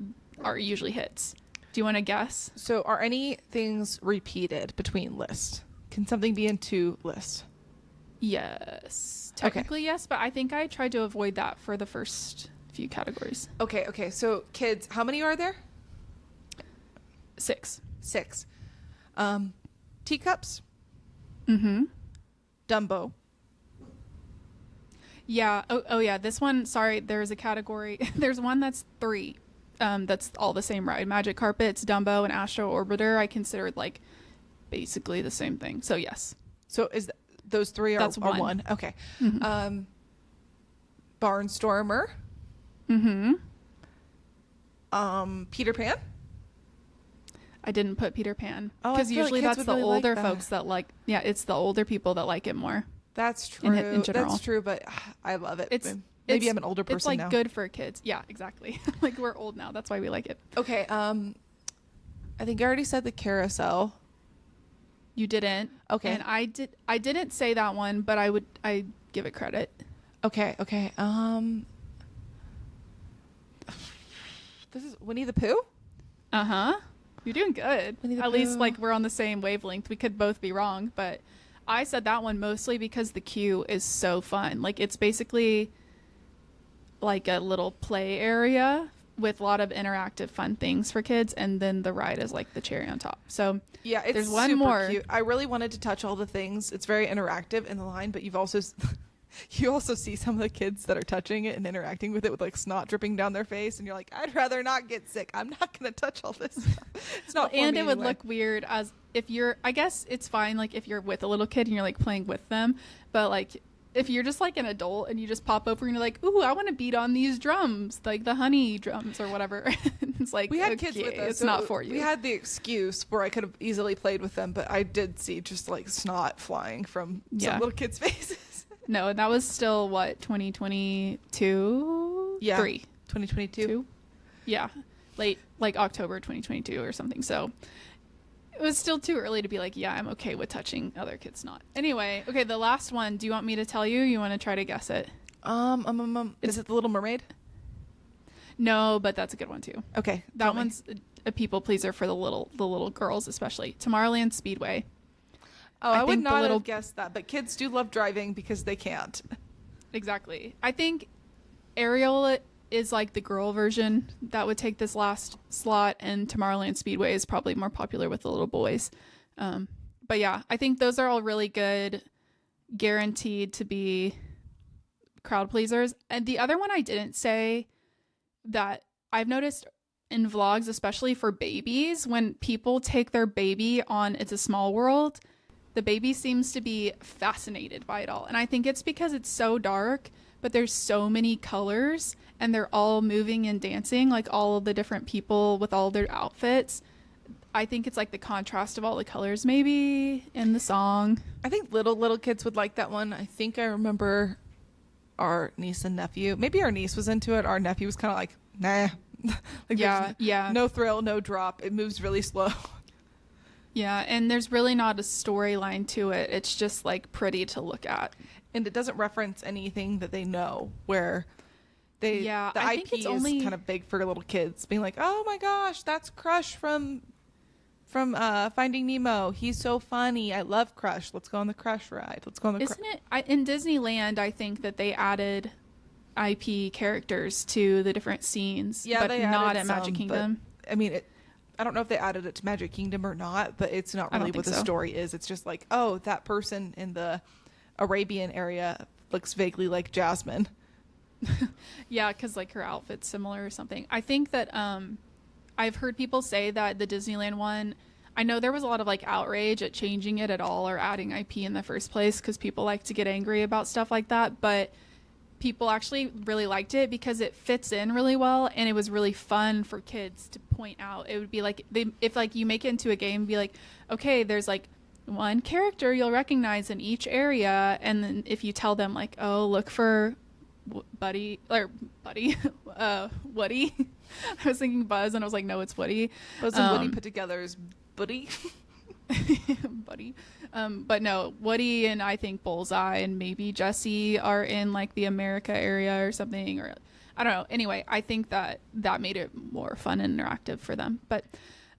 are usually hits. Do you want to guess? So are any things repeated between lists? Can something be in two lists? Yes. Technically, yes, but I think I tried to avoid that for the first few categories. Okay. So kids, how many are there? 6. 6. Teacups, Dumbo. Yeah. Oh yeah. This one, sorry, there's a category. There's one that's 3. That's all the same ride. Magic Carpets, Dumbo, and Astro Orbiter. I considered like basically the same thing. So yes. So is those 3 are, That's are one. one? Okay. Barnstormer. Peter Pan. I didn't put Peter Pan Oh, I because feel like usually kids that's would the really like older that. folks that like. Yeah, it's the older people that like it more. That's true. in general. That's true, but I love it. It's Maybe I'm an older person It's like now. good for kids. Yeah, exactly. Like we're old now. That's why we like it. Okay. I think I already said the carousel. You didn't. Okay. And I didn't say that one, but I give it credit. Okay. This is Winnie the Pooh? Uh-huh. You're doing good. Winnie the At least Pooh. like we're on the same wavelength. We could both be wrong, but I said that one mostly because the queue is so fun. Like it's basically like a little play area with a lot of interactive fun things for kids, and then the ride is like the cherry on top. So Yeah, it's there's one super more. cute. I really wanted to touch all the things. It's very interactive in the line, but you also see some of the kids that are touching it and interacting with it with like snot dripping down their face, and you're like, I'd rather not get sick. I'm not going to touch all this stuff. It's not for And me it would anyway. look weird as if you're, I guess it's fine like if you're with a little kid and you're like playing with them, but like if you're just like an adult and you just pop over and you're like, ooh, I want to beat on these drums, like the honey drums or whatever. It's like, We had okay, kids with us. it's so not for you. We had the excuse where I could have easily played with them, but I did see just like snot flying from Yeah. some little kids' faces. No, and that was still what, 2022? Yeah. 3. 2022. 2? Yeah. Late, like October 2022 or something. So it was still too early to be like, yeah, I'm okay with touching other kids' snot. Anyway, okay, the last one. Do you want me to tell you? You want to try to guess it? Is it The Little Mermaid? No, but that's a good one too. Okay. That tell me. one's a people pleaser for the little girls, especially. Tomorrowland Speedway. Oh, I would think the not little- have guessed that, but kids do love driving because they can't. Exactly. I think Ariel is like the girl version that would take this last slot, and Tomorrowland Speedway is probably more popular with the little boys. But yeah, I think those are all really good, guaranteed to be crowd pleasers. And the other one I didn't say that I've noticed in vlogs, especially for babies, when people take their baby on It's a Small World, the baby seems to be fascinated by it all. And I think it's because it's so dark, but there's so many colors and they're all moving and dancing, like all of the different people with all their outfits. I think it's like the contrast of all the colors maybe in the song. I think little kids would like that one. I think I remember our niece and nephew. Maybe our niece was into it. Our nephew was kind of like, nah. Like Yeah. no thrill, no drop. It moves really slow. Yeah, and there's really not a storyline to it. It's just like pretty to look at. And it doesn't reference anything that they know, where the I IP think it's is only kind of big for little kids, being like, oh my gosh, that's Crush from Finding Nemo. He's so funny. I love Crush. Let's go on the Crush ride. Let's go on the Isn't it in Disneyland, I think that they added IP characters to the different scenes, Yeah, but they not added at Magic some, Kingdom. I mean, I don't know if they added it to Magic Kingdom or not, but it's not I don't really what think the so. story is. It's just like, oh, that person in the Arabian area looks vaguely like Jasmine. Yeah, because like her outfit's similar or something. I think that I've heard people say that the Disneyland one, I know there was a lot of like outrage at changing it at all or adding IP in the first place because people like to get angry about stuff like that, but people actually really liked it because it fits in really well and it was really fun for kids to point out. It would be like if like you make it into a game, be like, okay, there's like one character you'll recognize in each area, and then if you tell them like, oh, look for Woody. I was thinking Buzz, and I was like, no, it's Woody. Buzz and Woody put together is Buddy. Buddy. But no, Woody and I think Bullseye and maybe Jesse are in like the America area or something, or I don't know. Anyway, I think that made it more fun and interactive for them. But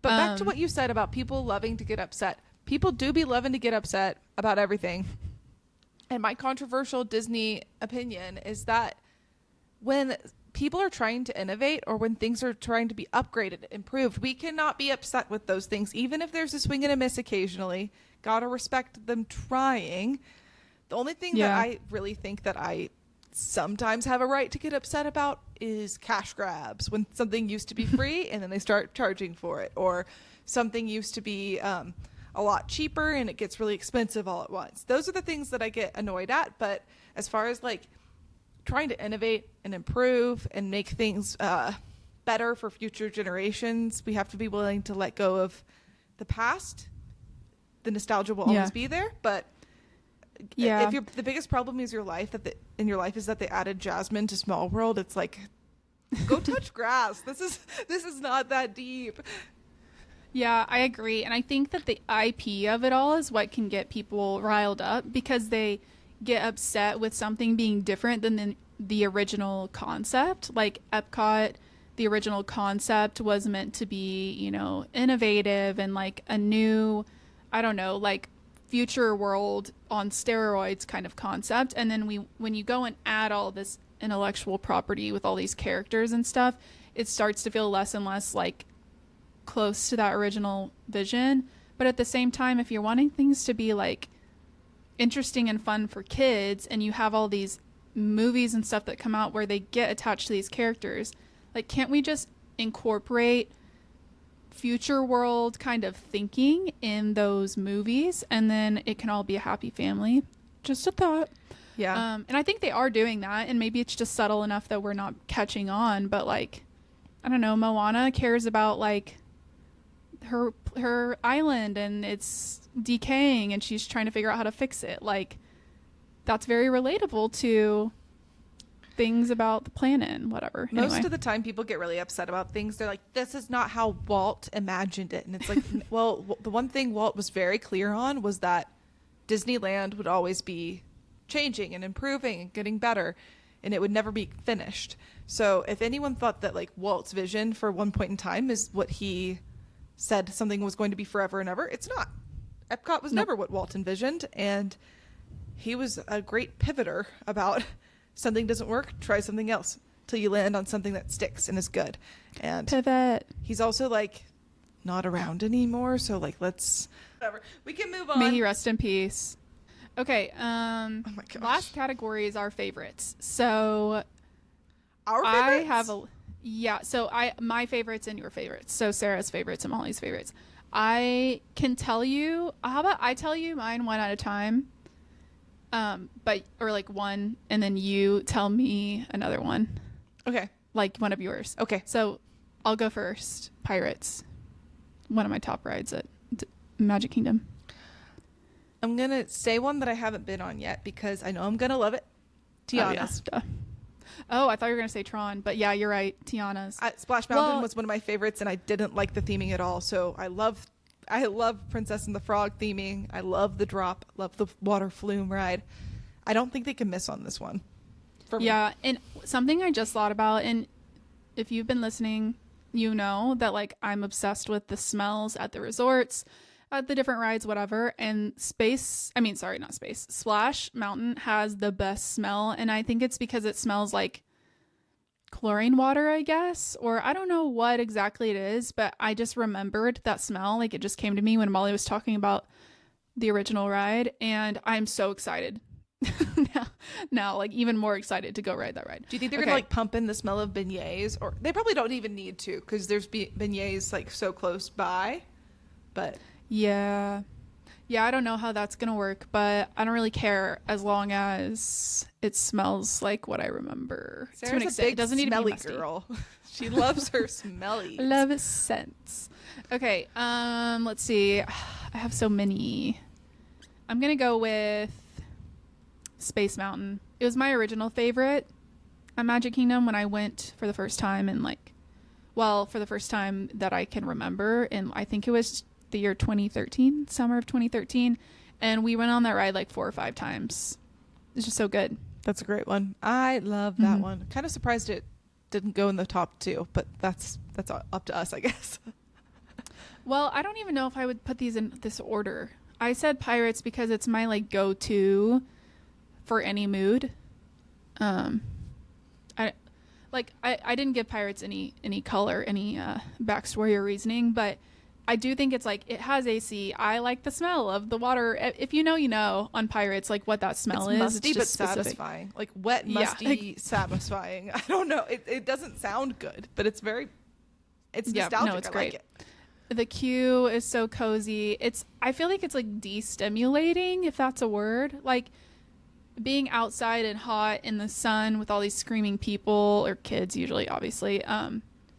back to what you said about people loving to get upset. People do be loving to get upset about everything. And my controversial Disney opinion is that when people are trying to innovate or when things are trying to be upgraded, improved, we cannot be upset with those things. Even if there's a swing and a miss occasionally, gotta respect them trying. The only thing that I really think that I sometimes have a right to get upset about is cash grabs. When something used to be free and then they start charging for it, or something used to be a lot cheaper and it gets really expensive all at once. Those are the things that I get annoyed at. But as far as like trying to innovate and improve and make things better for future generations, we have to be willing to let go of the past. The nostalgia will always be there, but if the biggest problem is your life in your life is that they added Jasmine to Small World, it's like, go touch grass. This is not that deep. Yeah, I agree. And I think that the IP of it all is what can get people riled up because they get upset with something being different than the original concept. Like Epcot, the original concept was meant to be, innovative and like a new, I don't know, like future world on steroids kind of concept. And then when you go and add all this intellectual property with all these characters and stuff, it starts to feel less and less like close to that original vision. But at the same time, if you're wanting things to be like interesting and fun for kids and you have all these movies and stuff that come out where they get attached to these characters, like, can't we just incorporate future world kind of thinking in those movies and then it can all be a happy family? Just a thought. Yeah. And I think they are doing that, and maybe it's just subtle enough that we're not catching on, but like, I don't know, Moana cares about like her island and it's decaying and she's trying to figure out how to fix it. Like, that's very relatable to things about the planet and whatever. Most of the time people get really upset about things. They're like, this is not how Walt imagined it. And it's like, well, the one thing Walt was very clear on was that Disneyland would always be changing and improving and getting better, and it would never be finished. So if anyone thought that like Walt's vision for one point in time is what he said something was going to be forever and ever, it's not. Epcot was never what Walt envisioned, and he was a great pivoter about something doesn't work, try something else till you land on something that sticks and is good. And pivot. He's also like not around anymore, so like let's whatever. We can move on. May he rest in peace. Okay, oh my gosh. last category is our favorites. So our favorites? I have Yeah, so my favorites and your favorites. So Sarah's favorites and Molly's favorites. I can tell you. How about I tell you mine one at a time? But or like one, and then you tell me another one, Okay. like one of yours. Okay. So I'll go first. Pirates, one of my top rides at Magic Kingdom. I'm going to say one that I haven't been on yet because I know I'm going to love it. Tiana's. Oh, yeah. Oh, I thought you were gonna say Tron, but yeah, you're right. Tiana's. Splash Mountain was one of my favorites, and I didn't like the theming at all. So I love Princess and the Frog theming. I love the drop. Love the water flume ride. I don't think they can miss on this one. For me. Yeah, and something I just thought about, and if you've been listening, you know that like I'm obsessed with the smells at the resorts, at the different rides, whatever. And Splash Mountain has the best smell, and I think it's because it smells like chlorine water, I guess, or I don't know what exactly it is, but I just remembered that smell. Like it just came to me when Molly was talking about the original ride, and I'm so excited. now like even more excited to go ride that ride. Do you think they're gonna like pump in the smell of beignets, or they probably don't even need to because there's beignets like so close by, but Yeah, I don't know how that's gonna work, but I don't really care as long as it smells like what I remember. Sarah's a big, doesn't need to be messy. Girl. She loves her smelly. I love scents. Okay, let's see. I have so many. I'm gonna go with Space Mountain. It was my original favorite at Magic Kingdom when I went for the first time, and for the first time that I can remember, and I think it was the year 2013, summer of 2013, and we went on that ride like 4 or 5 times. It's just so good. That's a great one. I love that one. Kind of surprised it didn't go in the top 2, but that's up to us, I guess. Well, I don't even know if I would put these in this order. I said Pirates because it's my like go-to for any mood. I didn't give Pirates any color, any backstory or reasoning, but I do think it's like it has AC. I like the smell of the water. If you know, you know on Pirates like what that smell is. Musty, it's just but specific. satisfying. Like wet, musty, satisfying. I don't know. It doesn't sound good, but it's nostalgic. No, it's I great. like it. The queue is so cozy. I feel like it's like destimulating, if that's a word. Like being outside and hot in the sun with all these screaming people or kids usually, obviously.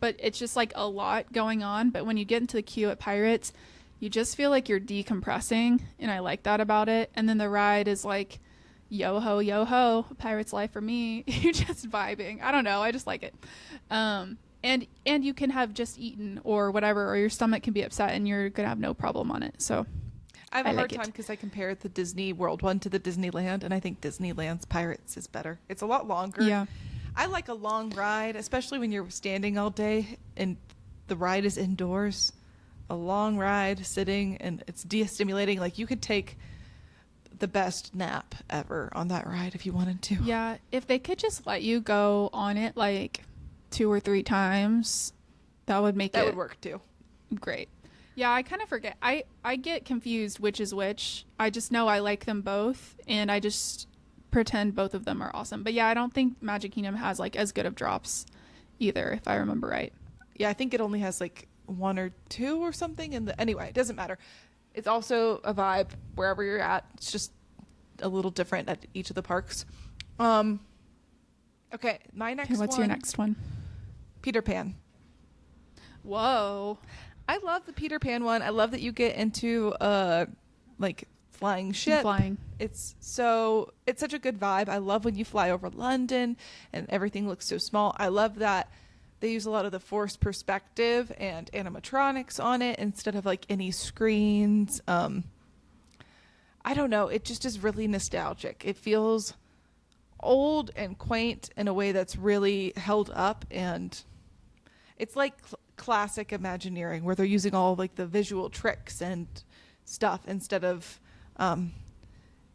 But it's just like a lot going on. But when you get into the queue at Pirates, you just feel like you're decompressing, and I like that about it. And then the ride is like yo ho, Pirates life for me. You're just vibing. I don't know. I just like it. And you can have just eaten or whatever, or your stomach can be upset and you're going to have no problem on it. So I have a hard time because I compare the Disney World one to the Disneyland, and I think Disneyland's Pirates is better. It's a lot longer. Yeah. I like a long ride, especially when you're standing all day and the ride is indoors. A long ride sitting, and it's de-stimulating. Like you could take the best nap ever on that ride if you wanted to. Yeah. If they could just let you go on it like 2 or 3 times, that would work too. Great. Yeah, I kind of forget. I get confused which is which. I just know I like them both, and I just pretend both of them are awesome. But yeah, I don't think Magic Kingdom has like as good of drops either, if I remember right. Yeah, I think it only has like 1 or 2 or something. Anyway, it doesn't matter. It's also a vibe wherever you're at. It's just a little different at each of the parks. Okay, my next one. What's your next one? Peter Pan. Whoa. I love the Peter Pan one. I love that you get into like flying ship. It's such a good vibe. I love when you fly over London and everything looks so small. I love that they use a lot of the forced perspective and animatronics on it instead of like any screens. I don't know. It just is really nostalgic. It feels old and quaint in a way that's really held up, and it's like classic Imagineering where they're using all like the visual tricks and stuff instead of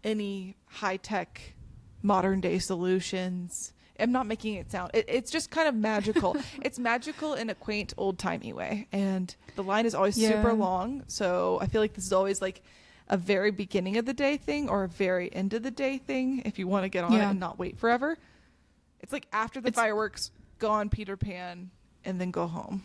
any high-tech modern day solutions. I'm not making it sound it's just kind of magical. It's magical in a quaint old-timey way, and the line is always super long, so I feel like this is always like a very beginning of the day thing or a very end of the day thing if you want to get on it and not wait forever. It's like after the fireworks go on Peter Pan and then go home.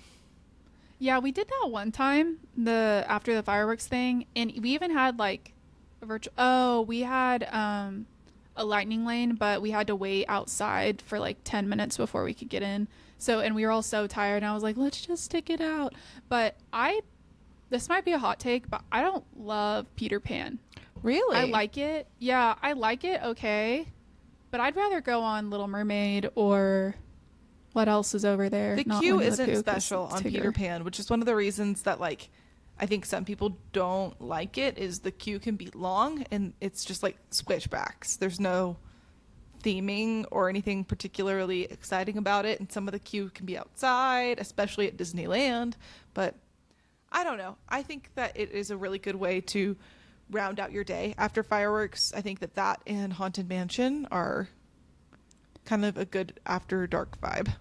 Yeah, we did that one time, after the fireworks thing, and we even had like a virtual. Oh, we had a lightning lane, but we had to wait outside for like 10 minutes before we could get in. So, and we were all so tired, and I was like, let's just stick it out. But this might be a hot take, but I don't love Peter Pan. Really? I like it. Yeah, I like it. Okay, but I'd rather go on Little Mermaid or what else is over there. The Not queue Winnie the isn't Pooh, 'cause special it's on Tigger. Peter Pan, which is one of the reasons that like I think some people don't like it is the queue can be long and it's just like switchbacks. There's no theming or anything particularly exciting about it, and some of the queue can be outside, especially at Disneyland. But I don't know. I think that it is a really good way to round out your day after fireworks. I think that and Haunted Mansion are kind of a good after dark vibe.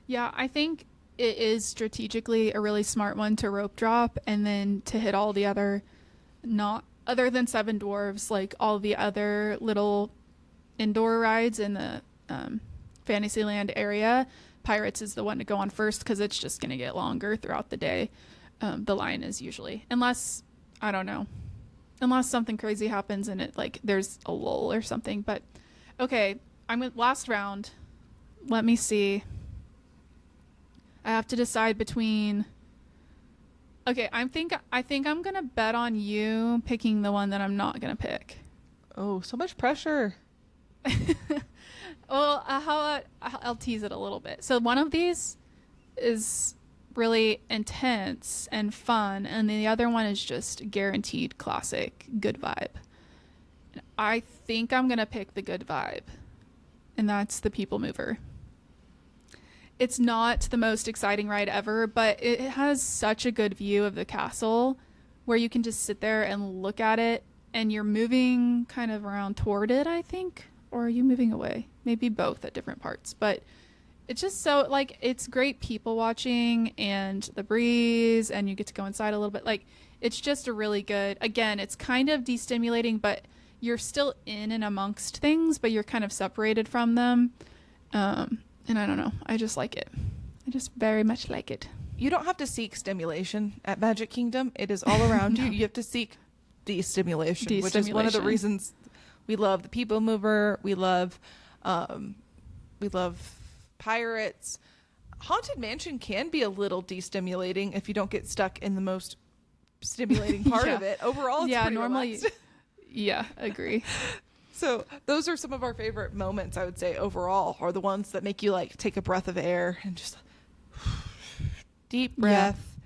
Yeah, I think it is strategically a really smart one to rope drop and then to hit all the other, not other than Seven Dwarfs, like all the other little indoor rides in the Fantasyland area. Pirates is the one to go on first because it's just going to get longer throughout the day. The line is usually, unless, I don't know, unless something crazy happens and it like there's a lull or something. But okay, last round. Let me see. I have to decide between. Okay, I think I'm gonna bet on you picking the one that I'm not gonna pick. Oh, so much pressure. Well, I'll tease it a little bit. So one of these is really intense and fun, and the other one is just guaranteed classic, good vibe. I think I'm gonna pick the good vibe, and that's the People Mover. It's not the most exciting ride ever, but it has such a good view of the castle where you can just sit there and look at it, and you're moving kind of around toward it, I think. Or are you moving away? Maybe both at different parts. But it's just so, like, it's great people watching and the breeze, and you get to go inside a little bit. Like, it's just a really good, again, it's kind of destimulating, but you're still in and amongst things, but you're kind of separated from them. And I don't know. I just like it. I just very much like it. You don't have to seek stimulation at Magic Kingdom. It is all around No. you. You have to seek destimulation, which is one of the reasons we love the People Mover. We love Pirates. Haunted Mansion can be a little destimulating if you don't get stuck in the most stimulating part Yeah. of it. Overall, it's pretty normally. relaxed. Yeah, agree. So those are some of our favorite moments, I would say, overall, are the ones that make you like take a breath of air and just deep breath.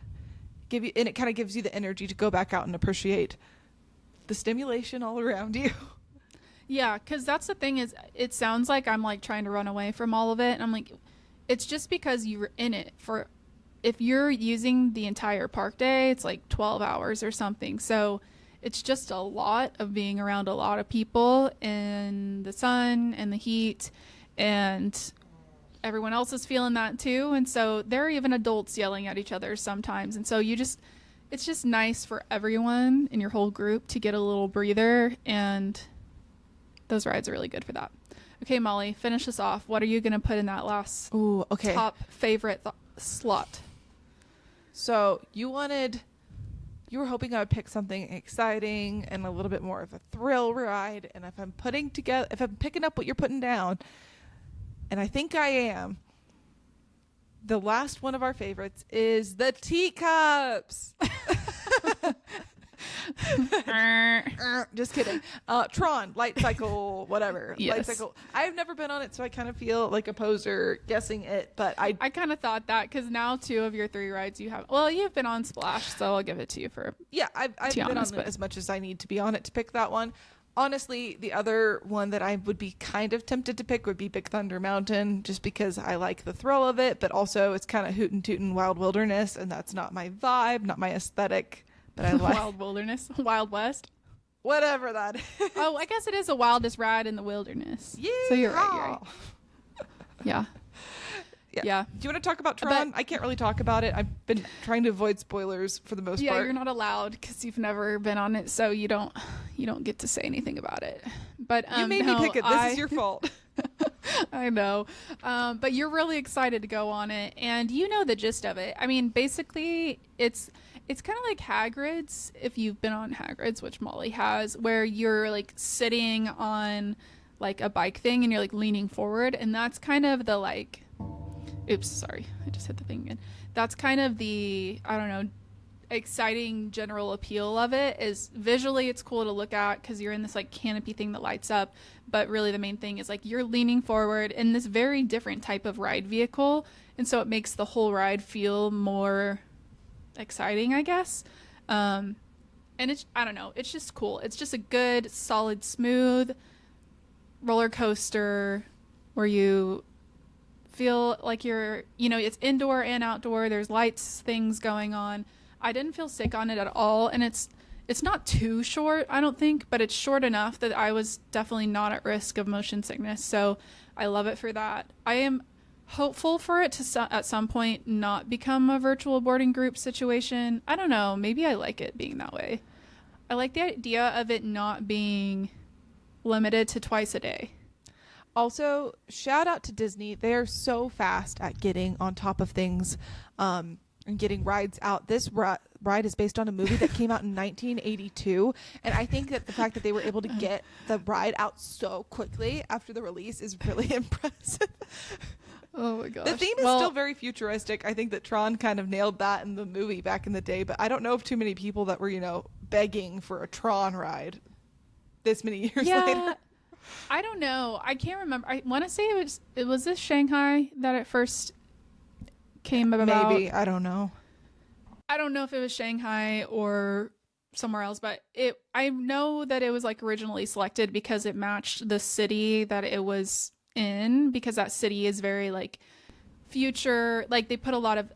And it kind of gives you the energy to go back out and appreciate the stimulation all around you. Yeah, because that's the thing is, it sounds like I'm like trying to run away from all of it. And I'm like, it's just because you're in it for, if you're using the entire park day, it's like 12 hours or something. So it's just a lot of being around a lot of people in the sun and the heat, and everyone else is feeling that too. And so there are even adults yelling at each other sometimes. And so it's just nice for everyone in your whole group to get a little breather, and those rides are really good for that. Okay, Molly, finish us off. What are you going to put in that last top favorite slot? So you were hoping I would pick something exciting and a little bit more of a thrill ride. And if I'm picking up what you're putting down, and I think I am, the last one of our favorites is the teacups. Just kidding. Tron, light cycle, whatever. Yes. Light cycle. I've never been on it, so I kind of feel like a poser guessing it, but I kind of thought that because now 2 of your 3 rides you've been on Splash, so I'll give it to you for. Yeah, I've been on it as much as I need to be on it to pick that one. Honestly, the other one that I would be kind of tempted to pick would be Big Thunder Mountain, just because I like the thrill of it, but also it's kind of hootin' tootin' wild wilderness, and that's not my vibe, not my aesthetic. But I like Wild Wilderness, Wild West. Whatever that is. Oh, I guess it is the wildest ride in the wilderness. Yeah. So you're right. Yeah. Yeah. Do you want to talk about Tron? I can't really talk about it. I've been trying to avoid spoilers for the most part. Yeah, you're not allowed because you've never been on it, so you don't get to say anything about it. But you made me pick it. This is your fault. I know. But you're really excited to go on it, and you know the gist of it. I mean, basically, it's kind of like Hagrid's, if you've been on Hagrid's, which Molly has, where you're like sitting on like a bike thing and you're like leaning forward, and that's kind of the like, oops, sorry, I just hit the thing again. That's kind of the, I don't know, exciting general appeal of it. Is visually it's cool to look at because you're in this like canopy thing that lights up, but really the main thing is like you're leaning forward in this very different type of ride vehicle, and so it makes the whole ride feel more exciting, I guess. And it's, I don't know, it's just cool. It's just a good, solid, smooth roller coaster where you feel like you're, you know, it's indoor and outdoor. There's lights, things going on. I didn't feel sick on it at all, and it's not too short, I don't think, but it's short enough that I was definitely not at risk of motion sickness. So I love it for that. I am hopeful for it to at some point not become a virtual boarding group situation. I don't know, maybe I like it being that way. I like the idea of it not being limited to twice a day. Also, shout out to Disney. They're so fast at getting on top of things and getting rides out. This ride is based on a movie that came out in 1982. And I think that the fact that they were able to get the ride out so quickly after the release is really impressive. Oh my gosh. The theme is still very futuristic. I think that Tron kind of nailed that in the movie back in the day, but I don't know of too many people that were, you know, begging for a Tron ride this many years later. I don't know. I can't remember. I want to say it was this Shanghai that it first came about. Maybe. I don't know. I don't know if it was Shanghai or somewhere else, but I know that it was like originally selected because it matched the city that it was in, because that city is very like future, like they put a lot of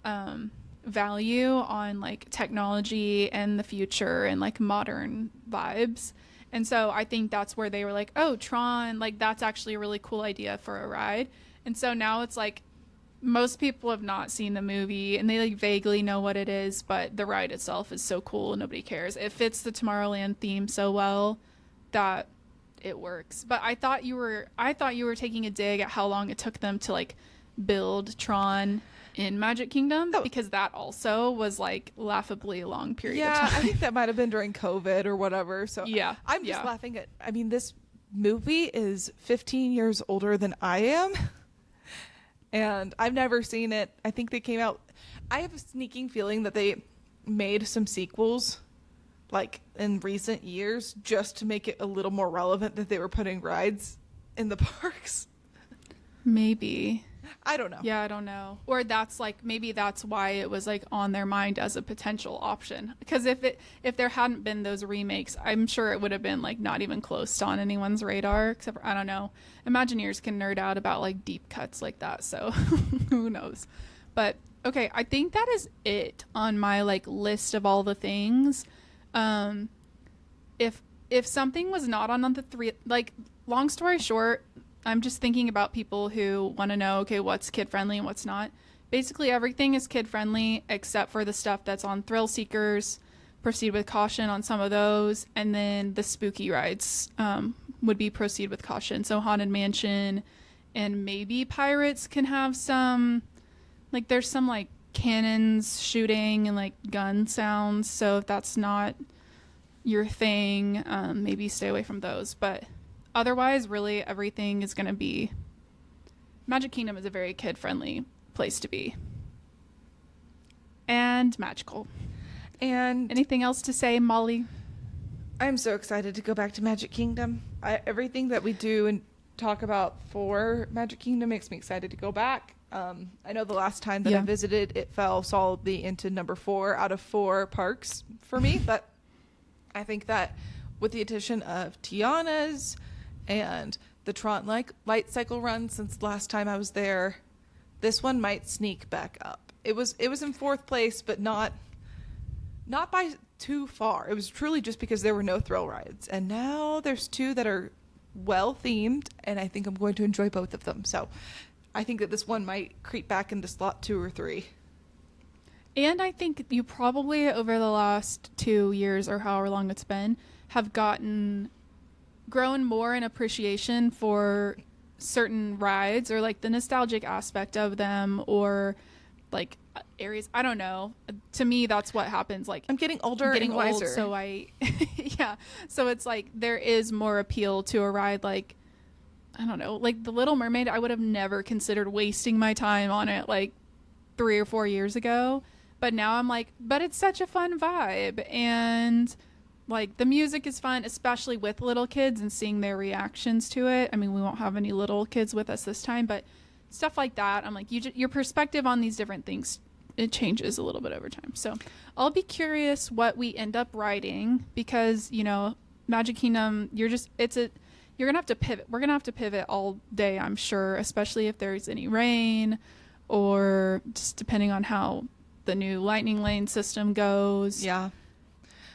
value on like technology and the future and like modern vibes. And so I think that's where they were like, oh, Tron, like that's actually a really cool idea for a ride. And so now it's like most people have not seen the movie and they like vaguely know what it is, but the ride itself is so cool, nobody cares. It fits the Tomorrowland theme so well that it works. But I thought you were taking a dig at how long it took them to like build Tron in Magic Kingdom, because that also was like laughably long period of time. I think that might have been during COVID or whatever. So yeah, I'm just laughing at, I mean, this movie is 15 years older than I am. And I've never seen it. I think they came out, I have a sneaking feeling that they made some sequels like in recent years just to make it a little more relevant that they were putting rides in the parks. Maybe. I don't know. Yeah, I don't know. Or that's like, maybe that's why it was like on their mind as a potential option. Because if there hadn't been those remakes, I'm sure it would have been like not even close to on anyone's radar. Except for, I don't know. Imagineers can nerd out about like deep cuts like that. So who knows? But okay, I think that is it on my like list of all the things. If something was not on the three, like long story short, I'm just thinking about people who want to know, okay, what's kid friendly and what's not. Basically, everything is kid friendly except for the stuff that's on Thrill Seekers. Proceed with caution on some of those, and then the spooky rides would be proceed with caution. So Haunted Mansion and maybe Pirates can have some, like there's some like cannons shooting and like gun sounds. So if that's not your thing, maybe stay away from those. But otherwise, really, everything is going to be... Magic Kingdom is a very kid-friendly place to be. And magical. And anything else to say, Molly? I'm so excited to go back to Magic Kingdom. Everything that we do and talk about for Magic Kingdom makes me excited to go back. I know the last time that I visited, it fell solidly into number 4 out of 4 parks for me. But I think that with the addition of Tiana's and the Tron light cycle run since last time I was there, this one might sneak back up. It was in 4th place, but not by too far. It was truly just because there were no thrill rides. And now there's 2 that are well themed, and I think I'm going to enjoy both of them. So I think that this one might creep back into slot 2 or 3. And I think you probably, over the last 2 years or however long it's been, have grown more in appreciation for certain rides or like the nostalgic aspect of them, or like areas, I don't know. To me, that's what happens. Like, I'm getting older and wiser. so yeah. So it's like there is more appeal to a ride like, I don't know, like the Little Mermaid. I would have never considered wasting my time on it like 3 or 4 years ago, but now I'm like, but it's such a fun vibe, and like the music is fun, especially with little kids and seeing their reactions to it. I mean, we won't have any little kids with us this time, but stuff like that, I'm like, your perspective on these different things, it changes a little bit over time. So I'll be curious what we end up writing, because, you know, Magic Kingdom, you're gonna have to pivot. We're gonna have to pivot all day, I'm sure, especially if there's any rain, or just depending on how the new lightning lane system goes. Yeah.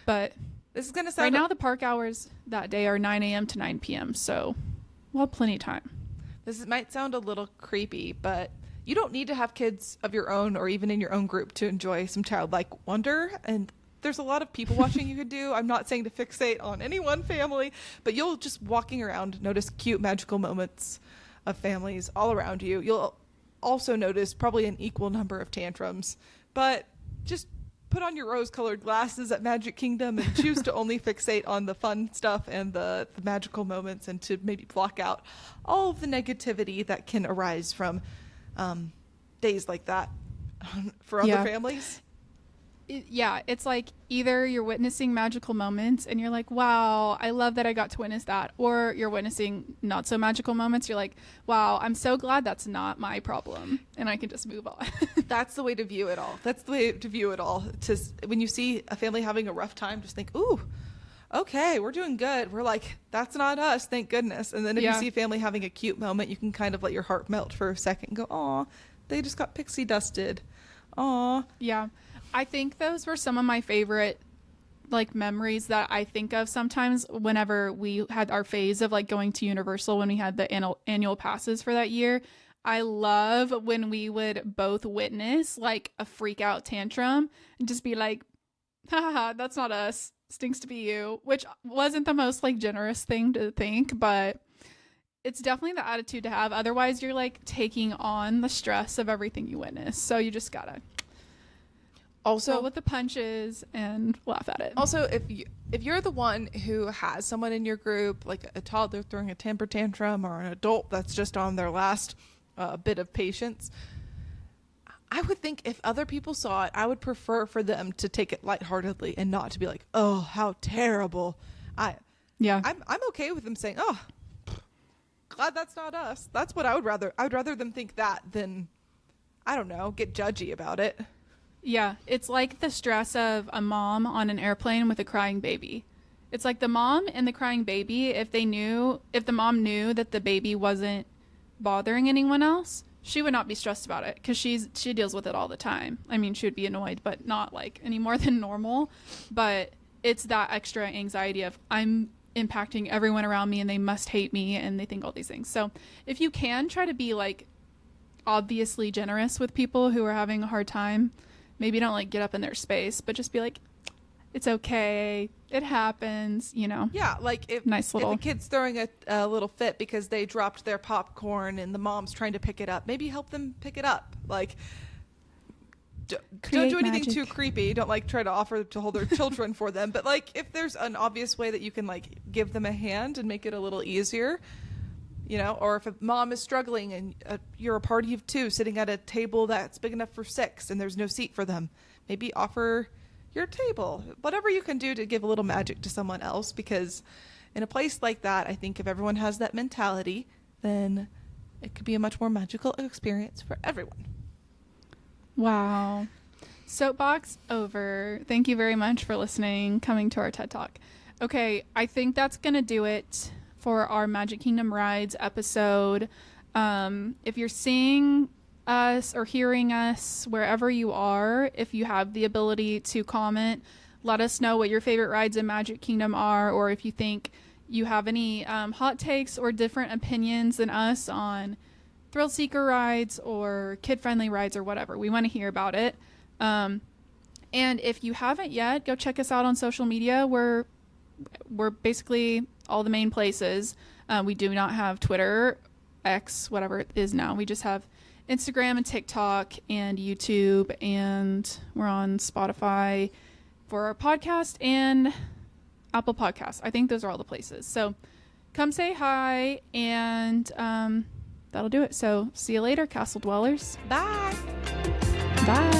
But this is gonna sound right now the park hours that day are 9 a.m. to 9 p.m. So we'll have plenty of time. might sound a little creepy, but you don't need to have kids of your own or even in your own group to enjoy some childlike wonder. And there's a lot of people watching you can do. I'm not saying to fixate on any one family, but you'll just walking around notice cute magical moments of families all around you. You'll also notice probably an equal number of tantrums, but just put on your rose-colored glasses at Magic Kingdom and choose to only fixate on the fun stuff and the magical moments, and to maybe block out all of the negativity that can arise from days like that for other families. It's like either you're witnessing magical moments and you're like, wow, I love that I got to witness that, or you're witnessing not so magical moments. You're like, wow, I'm so glad that's not my problem and I can just move on. That's the way to view it all. When you see a family having a rough time, just think, ooh, okay, we're doing good. We're like, that's not us, thank goodness. And then if you see a family having a cute moment, you can kind of let your heart melt for a second and go, aw, they just got pixie dusted. Aw. Yeah. I think those were some of my favorite like memories that I think of sometimes whenever we had our phase of like going to Universal when we had the annual passes for that year. I love when we would both witness like a freak out tantrum and just be like, haha, that's not us. Stinks to be you, which wasn't the most like generous thing to think, but it's definitely the attitude to have. Otherwise you're like taking on the stress of everything you witness. So you just gotta also roll with the punches and laugh at it. Also, if you're the one who has someone in your group, like a toddler throwing a temper tantrum or an adult that's just on their last bit of patience, I would think if other people saw it, I would prefer for them to take it lightheartedly and not to be like, oh, how terrible. I'm okay with them saying, oh, glad that's not us. That's what I would rather. I would rather them think that than, I don't know, get judgy about it. Yeah, it's like the stress of a mom on an airplane with a crying baby. It's like the mom and the crying baby, if the mom knew that the baby wasn't bothering anyone else, she would not be stressed about it, because she deals with it all the time. I mean, she would be annoyed, but not like any more than normal. But it's that extra anxiety of, I'm impacting everyone around me and they must hate me and they think all these things. So if you can try to be like obviously generous with people who are having a hard time, maybe don't like get up in their space, but just be like, it's okay, it happens, you know. Yeah, like if the kid's throwing a little fit because they dropped their popcorn and the mom's trying to pick it up, maybe help them pick it up. Like, don't do anything too creepy. Don't like try to offer to hold their children for them. But like, if there's an obvious way that you can like give them a hand and make it a little easier, you know, or if a mom is struggling and you're a party of 2 sitting at a table that's big enough for 6 and there's no seat for them, maybe offer your table. Whatever you can do to give a little magic to someone else, because in a place like that, I think if everyone has that mentality, then it could be a much more magical experience for everyone. Wow. Soapbox over. Thank you very much for listening, coming to our TED Talk. Okay, I think that's going to do it for our Magic Kingdom Rides episode. If you're seeing us or hearing us wherever you are, if you have the ability to comment, let us know what your favorite rides in Magic Kingdom are, or if you think you have any hot takes or different opinions than us on thrill seeker rides or kid-friendly rides or whatever. We want to hear about it. And if you haven't yet, go check us out on social media. We're basically all the main places. We do not have Twitter X, whatever it is now. We just have Instagram and TikTok and YouTube, and we're on Spotify for our podcast and Apple Podcasts. I think those are all the places. So come say hi, and that'll do it. So see you later, Castle Dwellers. Bye. Bye.